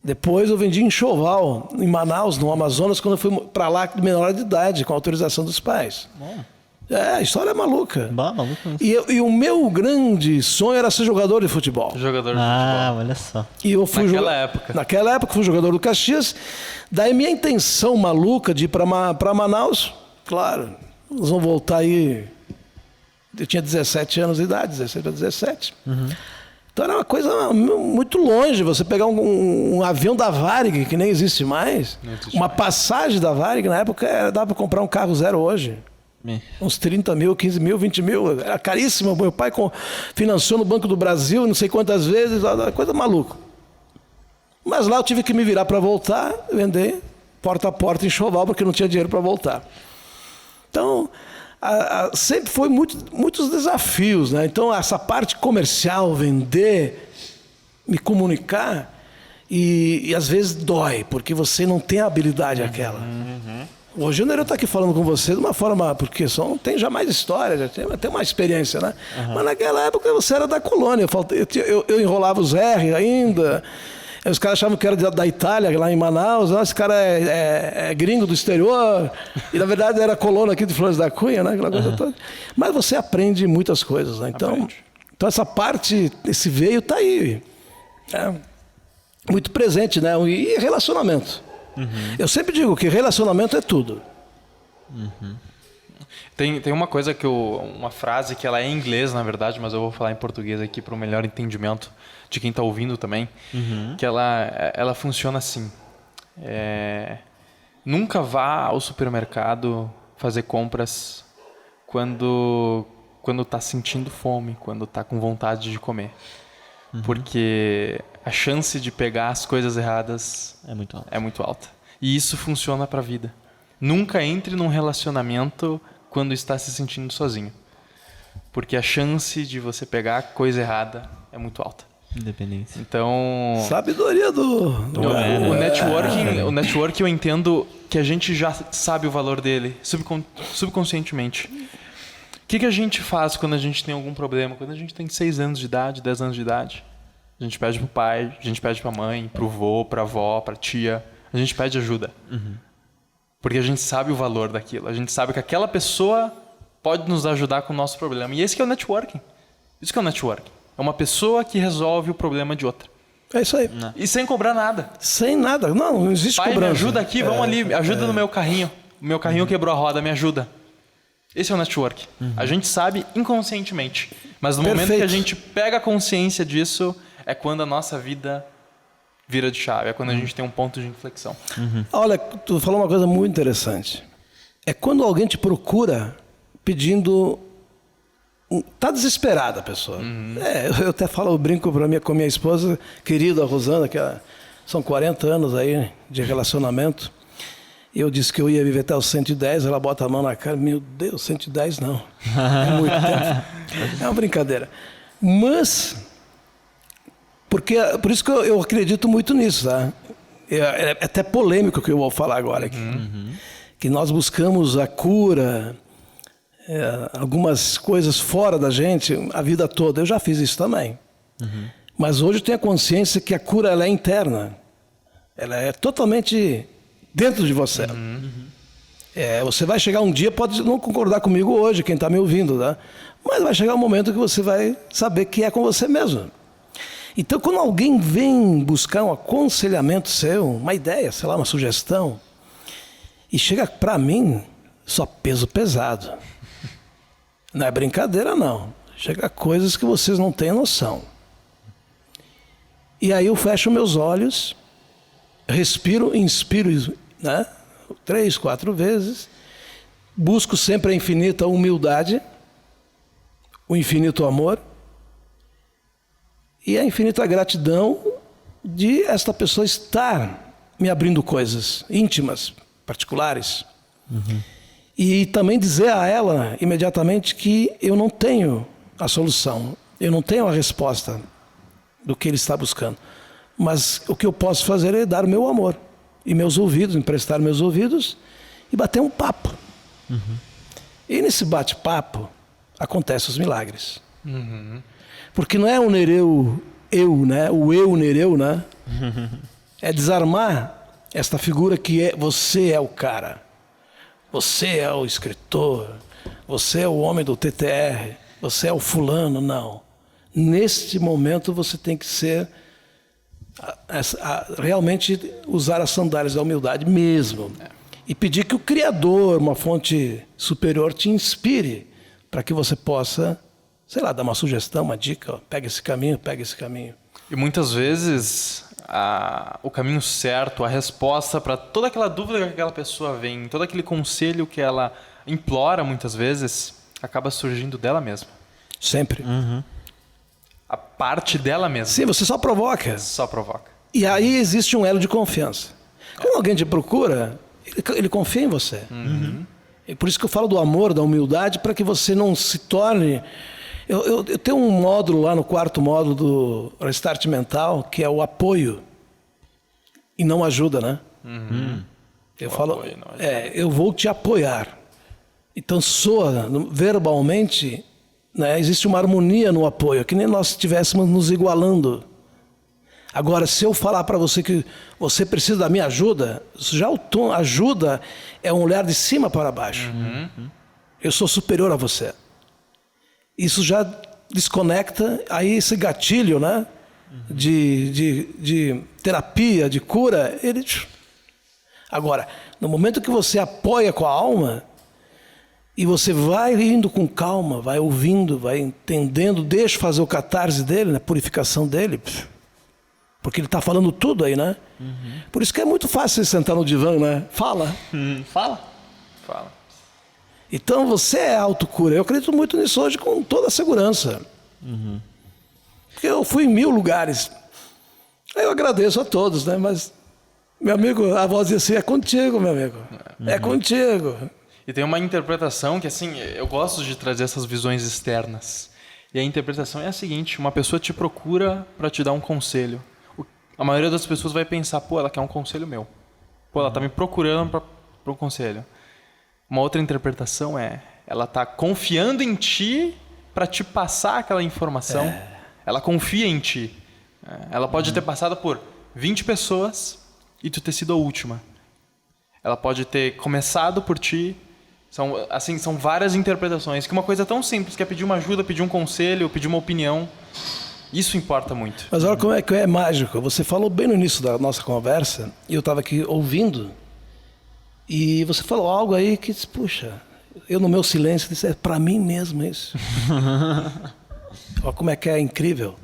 Depois eu vendi em enxoval, em Manaus, no Amazonas, quando eu fui para lá de menor de idade, com autorização dos pais. A história é maluca. Maluco. E o meu grande sonho era ser jogador de futebol. Jogador de futebol. Olha só. E eu fui Naquela época fui jogador do Caxias. Daí minha intenção maluca de ir para Manaus, claro, nós vamos voltar aí. Eu tinha 17 anos de idade, 16 para 17. Então era uma coisa muito longe. Você pegar um avião da Varig, que nem existe mais, uma passagem da Varig, na época dava para comprar um carro zero hoje. Uns 30 mil, 15 mil, 20 mil. Era caríssimo. Meu pai financiou no Banco do Brasil, não sei quantas vezes, coisa maluca. Mas lá eu tive que me virar para voltar, vender porta a porta em enxoval, porque não tinha dinheiro para voltar. Então, sempre foi muitos desafios, né? Então, essa parte comercial, vender, me comunicar, e às vezes dói, porque você não tem a habilidade aquela. Hoje o Nereu está aqui falando com você de uma forma, porque tem já mais história, já tem uma experiência, né? Mas naquela época você era da colônia, eu enrolava os R ainda, os caras achavam que era da Itália, lá em Manaus, esse cara é gringo do exterior, e na verdade era colono aqui de Flores da Cunha, né? Aquela coisa toda. Mas você aprende muitas coisas, né? Então essa parte, esse veio está aí, muito presente, né? E relacionamento. Eu sempre digo que relacionamento é tudo. Tem uma coisa uma frase que ela é em inglês, na verdade, mas eu vou falar em português aqui para o melhor entendimento de quem está ouvindo também, que ela funciona assim. Nunca vá ao supermercado fazer compras quando está sentindo fome, quando está com vontade de comer. Porque a chance de pegar as coisas erradas é muito alta. E isso funciona para a vida. Nunca entre num relacionamento quando está se sentindo sozinho. porque a chance de você pegar coisa errada é muito alta. Independência. Então, Sabedoria o networking eu entendo que a gente já sabe o valor dele subconscientemente. O que a gente faz quando a gente tem algum problema? Quando a gente tem 6 anos de idade, 10 anos de idade, a gente pede pro pai, a gente pede pra mãe, pro vô, pra avó, pra tia, a gente pede ajuda. Porque a gente sabe o valor daquilo, a gente sabe que aquela pessoa pode nos ajudar com o nosso problema. E esse que é o networking. Isso que é o networking. É uma pessoa que resolve o problema de outra. É isso aí. E sem cobrar nada. Sem nada. Não existe Pai, cobrança. me ajuda aqui, vamos ali, ajuda no meu carrinho. O meu carrinho quebrou a roda, me ajuda. Esse é o network. A gente sabe inconscientemente. Mas no momento que a gente pega a consciência disso, é quando a nossa vida vira de chave. É quando a gente tem um ponto de inflexão. Olha, tu falou uma coisa muito interessante. É quando alguém te procura pedindo... Tá desesperada a pessoa. Eu até falo, eu brinco com a minha esposa, querida Rosana, que são 40 anos aí de relacionamento. Eu disse que eu ia viver até os 110, ela bota a mão na cara, meu Deus, 110 não. É muito tempo. É uma brincadeira. Mas, por isso que eu acredito muito nisso, tá? É até polêmico o que eu vou falar agora aqui. Que nós buscamos a cura... algumas coisas fora da gente a vida toda. Eu já fiz isso também. Mas hoje eu tenho a consciência que a cura ela é interna. Ela é totalmente dentro de você. Você vai chegar um dia, pode não concordar comigo hoje, quem está me ouvindo, né? Mas vai chegar um momento que você vai saber que é com você mesmo. Então, quando alguém vem buscar um aconselhamento seu, uma ideia, sei lá, uma sugestão, e chega para mim, só peso pesado. Não é brincadeira, não. Chega coisas que vocês não têm noção. E aí eu fecho meus olhos, respiro, inspiro, né? 3, 4 vezes. Busco sempre a infinita humildade, o infinito amor e a infinita gratidão de esta pessoa estar me abrindo coisas íntimas, particulares. E também dizer a ela imediatamente que eu não tenho a solução, eu não tenho a resposta do que ele está buscando. Mas o que eu posso fazer é dar o meu amor e meus ouvidos, emprestar meus ouvidos e bater um papo. E nesse bate-papo acontecem os milagres. Porque não é o Nereu eu, né? O eu Nereu, né? É desarmar esta figura que você é o cara. Você é o escritor, você é o homem do TTR, você é o fulano, não. Neste momento você tem que ser, realmente usar as sandálias da humildade mesmo. E pedir que o Criador, uma fonte superior, te inspire para que você possa, sei lá, dar uma sugestão, uma dica, ó, pega esse caminho, pega esse caminho. E muitas vezes o caminho certo, a resposta para toda aquela dúvida que aquela pessoa vem, todo aquele conselho que ela implora muitas vezes, acaba surgindo dela mesma. Sempre. A parte dela mesma. Sim, você só provoca. Só provoca. E aí existe um elo de confiança. Quando alguém te procura, ele confia em você. É por isso que eu falo do amor, da humildade, para que você não se torne... Eu tenho um módulo lá no 4º módulo do Restart Mental, que é o apoio e não ajuda, né? Eu falo, eu vou te apoiar. Então soa verbalmente, né, existe uma harmonia no apoio, que nem nós estivéssemos nos igualando. Agora, se eu falar para você que você precisa da minha ajuda, já o tom ajuda é um olhar de cima para baixo. Eu sou superior a você. Isso já desconecta aí esse gatilho, né? De terapia, de cura. Agora, no momento que você apoia com a alma, e você vai indo com calma, vai ouvindo, vai entendendo, deixa fazer o catarse dele, a purificação dele, porque ele está falando tudo aí, né? Por isso que é muito fácil você sentar no divã, né? Fala. Fala. Então você é autocura. Eu acredito muito nisso hoje com toda a segurança. Porque eu fui em 1000 lugares. Aí eu agradeço a todos, né? Mas, meu amigo, a voz dizia assim, é contigo, meu amigo. É contigo. E tem uma interpretação que, assim, eu gosto de trazer essas visões externas. E a interpretação é a seguinte: uma pessoa te procura para te dar um conselho. A maioria das pessoas vai pensar, pô, ela quer um conselho meu. Pô, ela tá me procurando para um conselho. Uma outra interpretação é, ela tá confiando em ti para te passar aquela informação. Ela confia em ti. Ela pode ter passado por 20 pessoas e tu ter sido a última. Ela pode ter começado por ti. São várias interpretações. Que uma coisa tão simples que é pedir uma ajuda, pedir um conselho, pedir uma opinião. Isso importa muito. Mas olha como é que é mágico. Você falou bem no início da nossa conversa, e eu estava aqui ouvindo, e você falou algo aí que, puxa, eu no meu silêncio disse, é para mim mesmo isso. Olha como é que é incrível.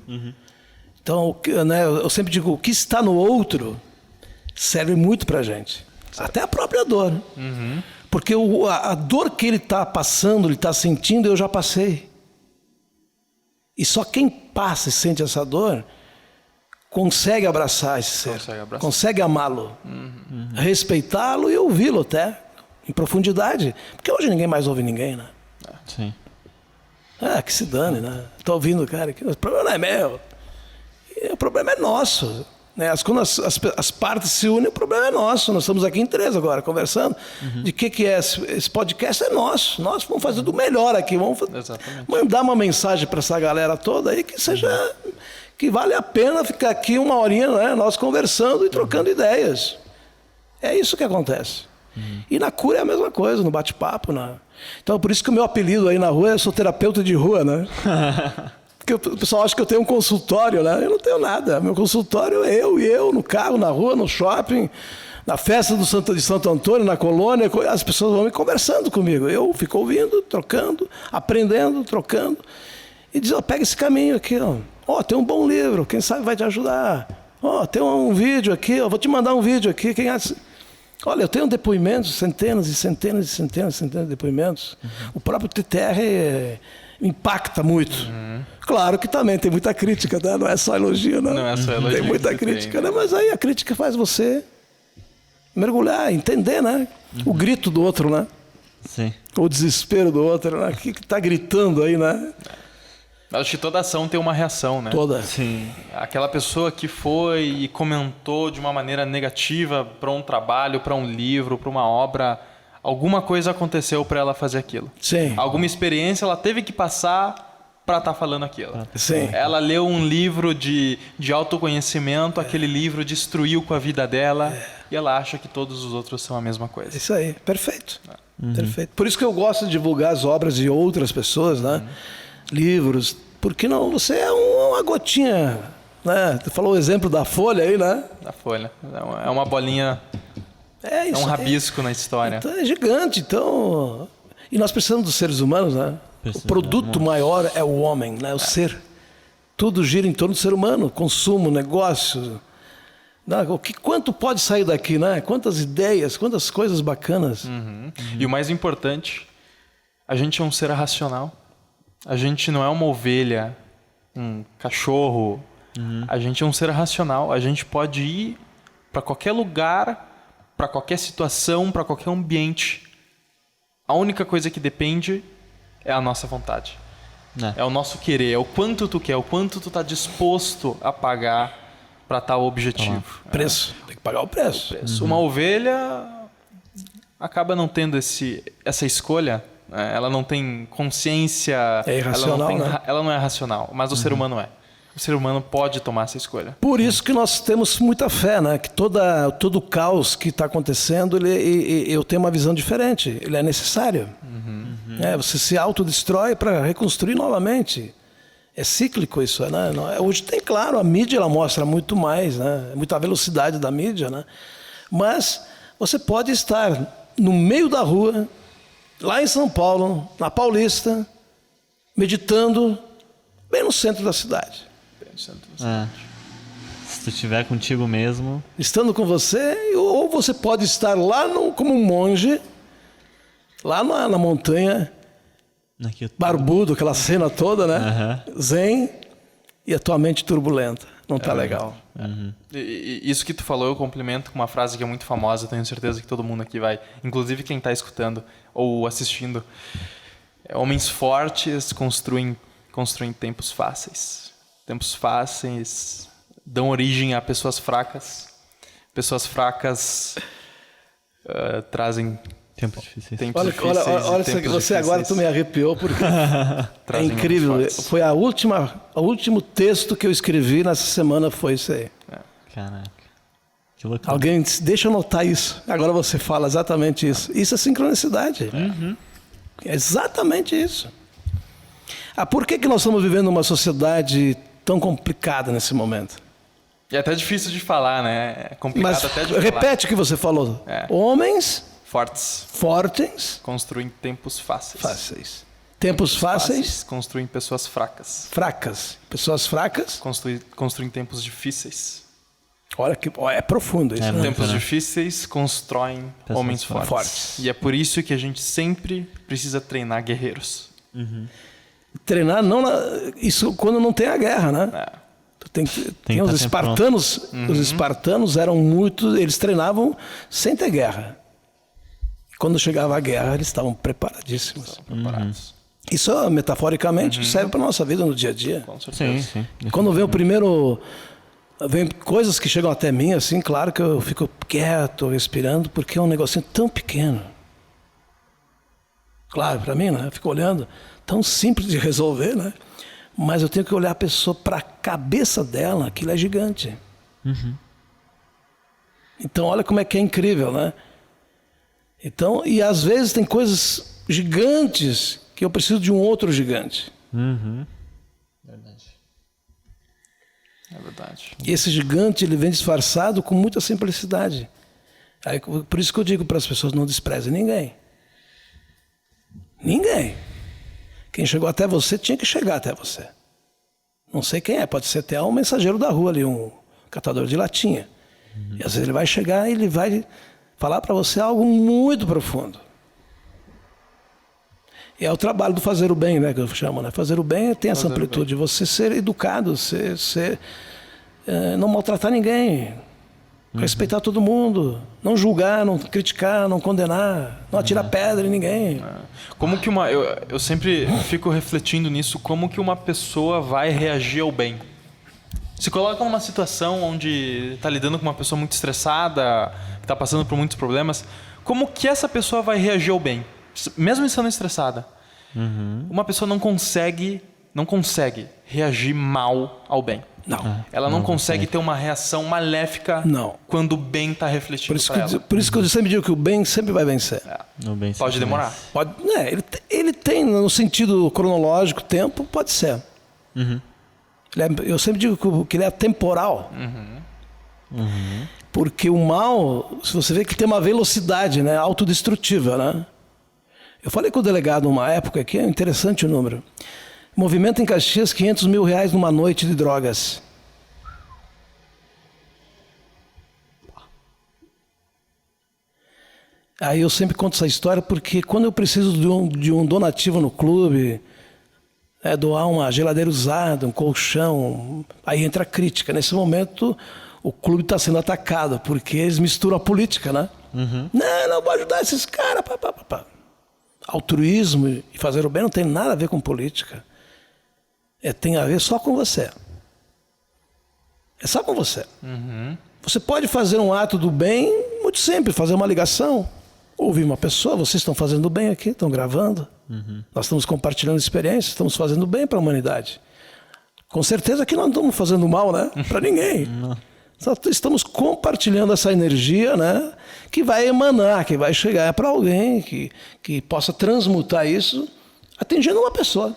Então, né, eu sempre digo, o que está no outro serve muito para a gente. Até a própria dor. Porque a dor que ele está passando, ele está sentindo, eu já passei. E só quem passa e sente essa dor consegue abraçar esse ser, consegue amá-lo, respeitá-lo e ouvi-lo até, em profundidade. Porque hoje ninguém mais ouve ninguém, né? Sim. Que se dane, né? Estou ouvindo o cara aqui, o problema não é meu, o problema é nosso. Né? Quando as partes se unem, o problema é nosso. Nós estamos aqui em 3 agora, conversando. De que é esse podcast é nosso. Nós vamos fazer do melhor aqui. Vamos mandar uma mensagem para essa galera toda aí que seja... que vale a pena ficar aqui uma horinha, né? Nós conversando e trocando ideias. É isso que acontece. E na cura é a mesma coisa, no bate-papo. Então, por isso que o meu apelido aí na rua é sou terapeuta de rua, né? Porque o pessoal acha que eu tenho um consultório, né? Eu não tenho nada. Meu consultório é eu, no carro, na rua, no shopping, na festa de Santo Antônio, na colônia. As pessoas vão me conversando comigo. Eu fico ouvindo, trocando, aprendendo, trocando. E diz, pega esse caminho aqui, ó. Tem um bom livro, quem sabe vai te ajudar. Tem um vídeo aqui, vou te mandar um vídeo aqui. Olha, eu tenho depoimentos, centenas e centenas e centenas de depoimentos. O próprio TTR impacta muito. Claro que também tem muita crítica, né? Não é só elogio, não. Não é só elogio. Tem muita crítica, né? Mas aí a crítica faz você mergulhar, entender, né? O grito do outro, né? Sim. O desespero do outro, né? O que está gritando aí, né? Acho que toda ação tem uma reação, né? Toda. Sim. Aquela pessoa que foi e comentou de uma maneira negativa para um trabalho, para um livro, para uma obra, alguma coisa aconteceu para ela fazer aquilo. Sim. Alguma experiência ela teve que passar para estar falando aquilo. Sim. Ela leu um livro de autoconhecimento, aquele livro destruiu com a vida dela e ela acha que todos os outros são a mesma coisa. Isso aí, perfeito. Perfeito. Por isso que eu gosto de divulgar as obras de outras pessoas, né? Livros, porque não, você é uma gotinha, né? Tu falou o exemplo da folha aí, né? Da folha. É uma bolinha, isso, um rabisco na história. Então é gigante, então... E nós precisamos dos seres humanos, né? O produto maior é o homem, né? O ser. Tudo gira em torno do ser humano, consumo, negócio. Quanto pode sair daqui, né? Quantas ideias, quantas coisas bacanas. E o mais importante, a gente é um ser racional. A gente não é uma ovelha, um cachorro. A gente é um ser racional. A gente pode ir para qualquer lugar, para qualquer situação, para qualquer ambiente. A única coisa que depende é a nossa vontade. É o nosso querer, é o quanto tu quer, o quanto tu está disposto a pagar para tal objetivo. Preço, tem que pagar o preço. Uma ovelha acaba não tendo essa escolha. Ela não tem consciência. É irracional, né? Ela não é racional, mas o ser humano é. O ser humano pode tomar essa escolha. Por isso que nós temos muita fé, né? Que todo o caos que está acontecendo, eu tenho uma visão diferente. Ele é necessário. Você se autodestrói para reconstruir novamente. É cíclico isso, né? Hoje tem, claro, a mídia ela mostra muito mais, né? Muita velocidade da mídia, né? Mas você pode estar no meio da rua, lá em São Paulo, na Paulista, meditando, bem no centro da cidade. Se tu estiver contigo mesmo... Estando com você, ou você pode estar lá como um monge, lá na montanha, barbudo, aquela cena toda, né? Zen, e a tua mente turbulenta. não tá legal. E isso que tu falou, eu complemento com uma frase que é muito famosa, tenho certeza que todo mundo aqui vai, inclusive quem está escutando ou assistindo. Homens fortes construem tempos fáceis. Tempos fáceis dão origem a pessoas fracas. Pessoas fracas trazem Tempos difíceis. tempos Olha, difíceis. olha tempos você difíceis. agora tu me arrepiou porque é Trazem incrível. homens fortes. Foi o último texto que eu escrevi nessa semana foi isso aí. Caraca. Que loucura. Alguém disse, deixa eu anotar isso. Agora você fala exatamente isso. Isso é sincronicidade. É exatamente isso. Por que nós estamos vivendo uma sociedade tão complicada nesse momento? É até difícil de falar, né? É complicado Mas até de falar. repete o que você falou. Homens Fortes fortes, construem tempos fáceis. fáceis. Tempos fáceis, Construem pessoas fracas. fracas. Pessoas fracas. Construem tempos difíceis. Olha que é profundo isso. É né? muito. Tempos difíceis constroem Pessoas homens fortes. fortes. E é por isso que a gente sempre precisa treinar guerreiros. Treinar isso quando não tem a guerra, né? Tu tem que os tá sempre espartanos, os espartanos eram muito, eles treinavam sem ter guerra. Quando chegava a guerra, eles estavam preparadíssimos. Preparados. Isso metaforicamente serve para nossa vida no dia a dia. Com certeza. Sim. Quando vem o primeiro, vem coisas que chegam até mim assim, claro que eu fico quieto, respirando, porque é um negocinho tão pequeno. Claro, para mim, né? Eu fico olhando, tão simples de resolver, né? Mas eu tenho que olhar a pessoa para a cabeça dela, aquilo é gigante. Então, olha como é que é incrível, né? Então, e às vezes tem coisas gigantes que eu preciso de um outro gigante. Verdade. É verdade. E esse gigante, ele vem disfarçado com muita simplicidade. Aí, por isso que eu digo para as pessoas, não desprezem ninguém. Ninguém. Quem chegou até você tinha que chegar até você. Não sei quem é, pode ser até um mensageiro da rua ali, um catador de latinha. E às vezes ele vai chegar e ele vai falar para você algo muito profundo. E é o trabalho do fazer o bem, né, que eu chamo, né? Fazer o bem tem essa amplitude, você ser educado, não maltratar ninguém, respeitar todo mundo, não julgar, não criticar, não condenar, não atirar pedra em ninguém. Como que eu sempre fico refletindo nisso, como que uma pessoa vai reagir ao bem? Se coloca numa situação onde está lidando com uma pessoa muito estressada, que está passando por muitos problemas, como que essa pessoa vai reagir ao bem? Mesmo estando estressada. Uma pessoa não consegue reagir mal ao bem. Não. Ela não consegue ter uma reação maléfica quando o bem está refletindo para ela. Por isso que eu sempre digo que o bem sempre vai vencer. Pode demorar. Ele tem, no sentido cronológico, tempo, pode ser. Eu sempre digo que ele é atemporal. Porque o mal, se você vê que tem uma velocidade, né, autodestrutiva, né? Eu falei com o delegado numa época que é interessante o número. Movimento em Caxias, R$500 mil numa noite de drogas. Aí eu sempre conto essa história porque quando eu preciso de um donativo no clube, doar uma geladeira usada, um colchão, aí entra a crítica. Nesse momento, o clube está sendo atacado porque eles misturam a política, né? Não vou ajudar esses caras. Altruísmo e fazer o bem não tem nada a ver com política. Tem a ver só com você. É só com você. Você pode fazer um ato do bem muito simples, fazer uma ligação, ouvir uma pessoa, vocês estão fazendo bem aqui, estão gravando. Nós estamos compartilhando experiências, estamos fazendo bem para a humanidade. Com certeza que não estamos fazendo mal, né? Para ninguém. Só estamos compartilhando essa energia, né? Que vai emanar, que vai chegar para alguém que possa transmutar isso, atingindo uma pessoa.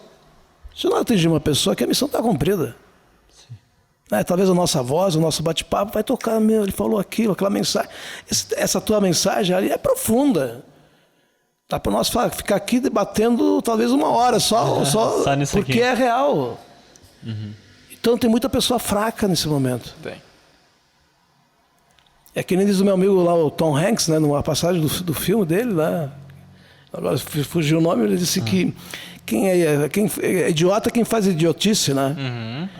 Se não atingir uma pessoa, que a missão está cumprida. Talvez a nossa voz, o nosso bate-papo vai tocar, ele falou aquilo, aquela mensagem. Essa tua mensagem ali é profunda. Dá para nós ficar aqui debatendo talvez uma hora só porque aqui é real. Então tem muita pessoa fraca nesse momento. Tem. É que nem diz o meu amigo lá, o Tom Hanks, né, numa passagem do filme dele, lá, agora fugiu o nome, ele disse Quem é idiota é quem faz idiotice, né?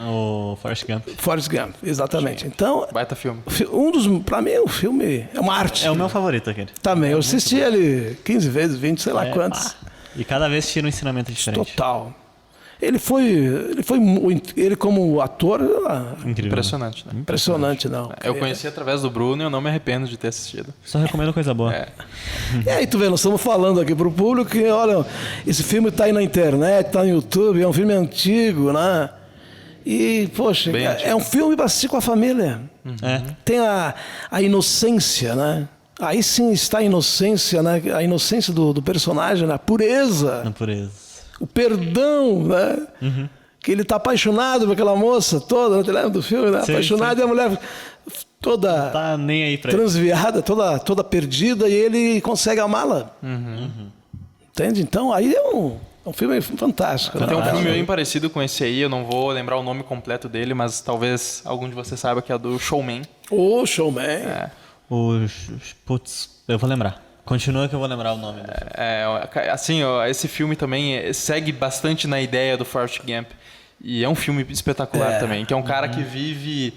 O Forrest Gump. Forrest Gump, exatamente. Então, Baita filme. pra mim, o filme é uma arte. É o meu favorito, aquele. Também, eu assisti ele 15 vezes, 20, sei lá quantos. E cada vez tira um ensinamento diferente. Total. Ele como ator, Incrível. Impressionante, né? impressionante, não. Eu conheci através do Bruno e eu não me arrependo de ter assistido. Só recomendo coisa boa. E aí, tu vê, nós estamos falando aqui pro público que, olha, esse filme tá aí na internet, tá no YouTube, é um filme antigo, né? E, poxa, Bem antigo. é um filme para assistir com a família. É. Tem a inocência, né? Aí sim está a inocência, né? A inocência do personagem, né? A pureza, Na pureza. o perdão, né? Que ele tá apaixonado por aquela moça toda, né? Tu lembra do filme, né? Sim, Apaixonado, sim. e a mulher toda Tá nem aí pra ele. transviada, toda perdida, e ele consegue amá-la. Entende? Então, aí é um filme fantástico. Tem um né? filme bem parecido com esse aí, eu não vou lembrar o nome completo dele, mas talvez algum de vocês saiba que é do Showman. O Showman. Putz, eu vou lembrar. Continua que eu vou lembrar o nome. Assim, ó, esse filme também segue bastante na ideia do Forrest Gump. E é um filme espetacular também, que é um cara que vive...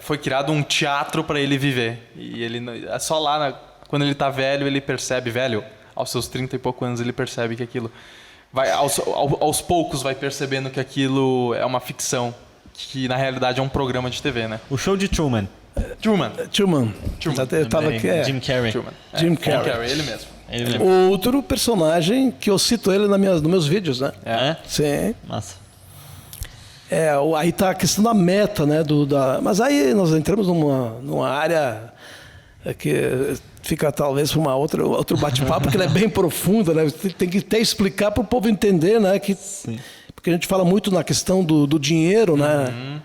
foi criado um teatro para ele viver. E ele só lá, quando ele tá velho, ele percebe, aos seus 30 e poucos anos, ele percebe que aquilo... aos poucos vai percebendo que aquilo é uma ficção, que na realidade é um programa de TV, né? O Show de Truman. Truman. Eu tava aqui, Jim Carrey. Truman. Jim Carrey. Ele mesmo. Ele mesmo. Outro personagem que eu cito ele nos meus vídeos, né? É? Sim. Massa. Aí tá a questão da meta, né? Mas aí nós entramos numa área que fica talvez para outro bate-papo, porque ela é bem profunda, né? Tem que até explicar para o povo entender, né? Porque a gente fala muito na questão do dinheiro, né?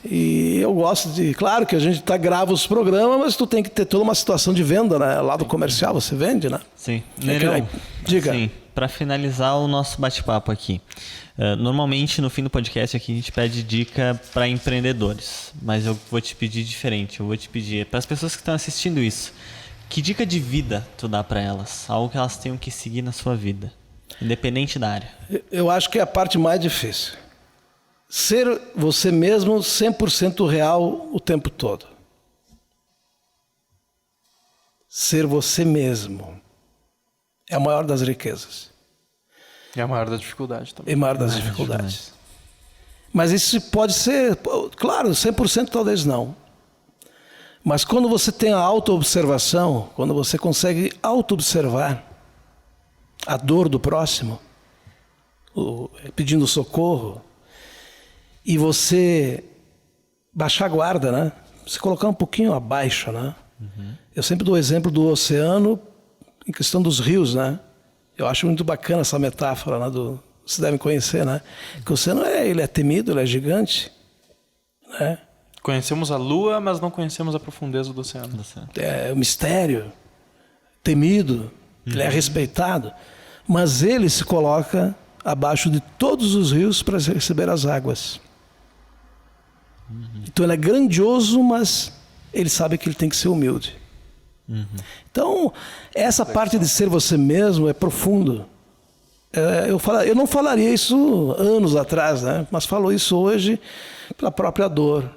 E eu gosto claro que a gente grava os programas, mas tu tem que ter toda uma situação de venda, né? Lá do comercial você vende, né? Sim. Nereu, diga. Sim, para finalizar o nosso bate-papo aqui. Normalmente no fim do podcast aqui a gente pede dica para empreendedores, mas eu vou te pedir diferente. Eu vou te pedir para as pessoas que estão assistindo isso, que dica de vida tu dá para elas? Algo que elas tenham que seguir na sua vida, independente da área. Eu acho que é a parte mais difícil. Ser você mesmo 100% real o tempo todo. Ser você mesmo é a maior das riquezas. E a maior da dificuldade também. É a maior das dificuldades. Mas isso pode ser, claro, 100% talvez não. Mas quando você tem a auto-observação, quando você consegue auto-observar a dor do próximo, pedindo socorro, e você baixar a guarda, né? Você colocar um pouquinho abaixo, né? Eu sempre dou o exemplo do oceano em questão dos rios, né? Eu acho muito bacana essa metáfora, né? Vocês devem conhecer, né? Que o oceano ele é temido, ele é gigante, né? Conhecemos a Lua, mas não conhecemos a profundeza do oceano. É um mistério, temido, ele é respeitado, mas ele se coloca abaixo de todos os rios para receber as águas. Então ele é grandioso, mas ele sabe que ele tem que ser humilde. Então, essa parte de ser você mesmo é profundo. Eu não falaria isso anos atrás, né? Mas falo isso hoje pela própria dor.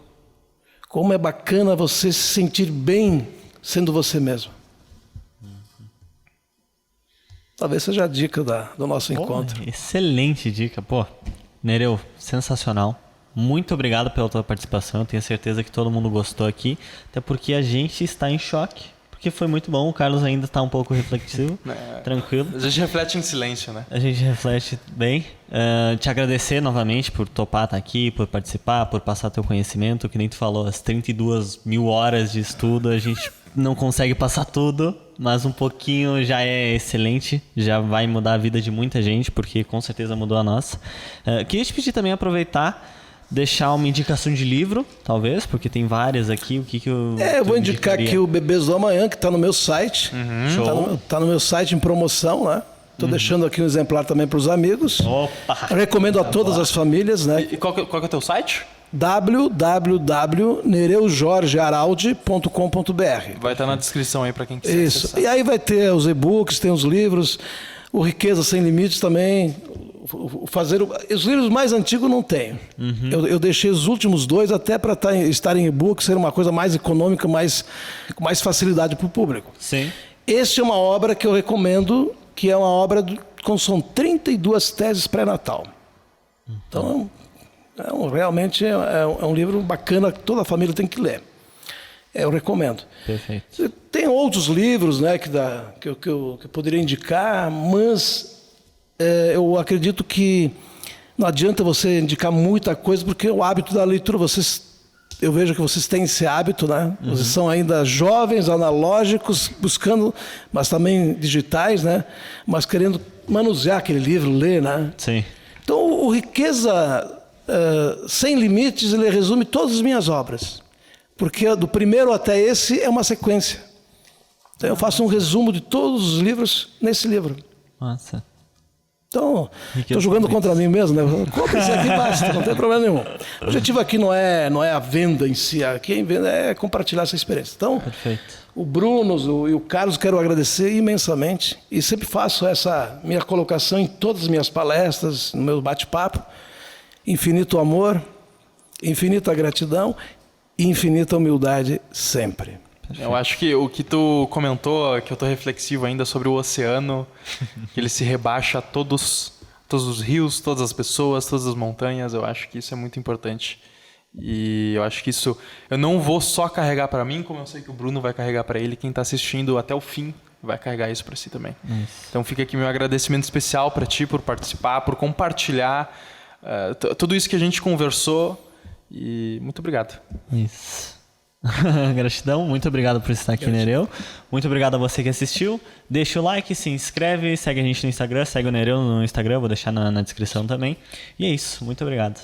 Como é bacana você se sentir bem sendo você mesmo. Talvez seja a dica do nosso encontro. Excelente dica. Pô, Nereu, sensacional. Muito obrigado pela tua participação. Eu tenho certeza que todo mundo gostou aqui. Até porque a gente está em choque. Porque foi muito bom. O Carlos ainda está um pouco reflexivo. Tranquilo. A gente reflete em silêncio, né? A gente reflete bem. Te agradecer novamente por topar estar aqui, por participar, por passar teu conhecimento. Que nem tu falou, as 32 mil horas de estudo, a gente não consegue passar tudo, mas um pouquinho já é excelente. Já vai mudar a vida de muita gente, porque com certeza mudou a nossa. Queria te pedir também aproveitar, deixar uma indicação de livro, talvez, porque tem várias aqui. O que eu vou indicar aqui o Bebês do Amanhã, que está no meu site. Está no meu site em promoção, né? Estou deixando aqui um exemplar também para os amigos. Opa! Recomendo a todas as famílias, né? E qual que é o teu site? www.nereujorgearaldi.com.br. Vai estar na descrição aí para quem quiser Isso. acessar. E aí vai ter os e-books, tem os livros, o Riqueza Sem Limites também, Os livros mais antigos não tenho. Eu deixei os últimos 2 até para estar em e-book, ser uma coisa mais econômica, com mais facilidade para o público. Sim. Este é uma obra que eu recomendo, que é uma obra são 32 teses pré-natal. Então, realmente é um livro bacana que toda a família tem que ler. Eu recomendo. Perfeito. Tem outros livros, né, que eu poderia indicar, mas eu acredito que não adianta você indicar muita coisa, porque o hábito da leitura, eu vejo que vocês têm esse hábito, né? Vocês são ainda jovens, analógicos, buscando, mas também digitais, né? Mas querendo manusear aquele livro, ler, né? Sim. Então, o Riqueza Sem Limites, ele resume todas as minhas obras. Porque do primeiro até esse é uma sequência. Então, eu faço um resumo de todos os livros nesse livro. Nossa. Então, estou jogando contra mim mesmo, né? Compre esse aqui, basta, não tem problema nenhum. O objetivo aqui não é a venda em si, quem vende é compartilhar essa experiência. Então, Perfeito. o Bruno e o Carlos quero agradecer imensamente e sempre faço essa minha colocação em todas as minhas palestras, no meu bate-papo. Infinito amor, infinita gratidão e infinita humildade sempre. Eu acho que o que tu comentou, que eu tô reflexivo ainda sobre o oceano, que ele se rebaixa a todos os rios, todas as pessoas, todas as montanhas, eu acho que isso é muito importante. E eu acho que isso eu não vou só carregar para mim, como eu sei que o Bruno vai carregar para ele, quem tá assistindo até o fim vai carregar isso para si também. Então fica aqui meu agradecimento especial para ti por participar, por compartilhar tudo isso que a gente conversou e muito obrigado. Isso. Gratidão, muito obrigado por estar aqui, Nereu. Muito obrigado a você que assistiu. Deixa o like, se inscreve, segue a gente no Instagram, segue o Nereu no Instagram, vou deixar na descrição também. E é isso, muito obrigado.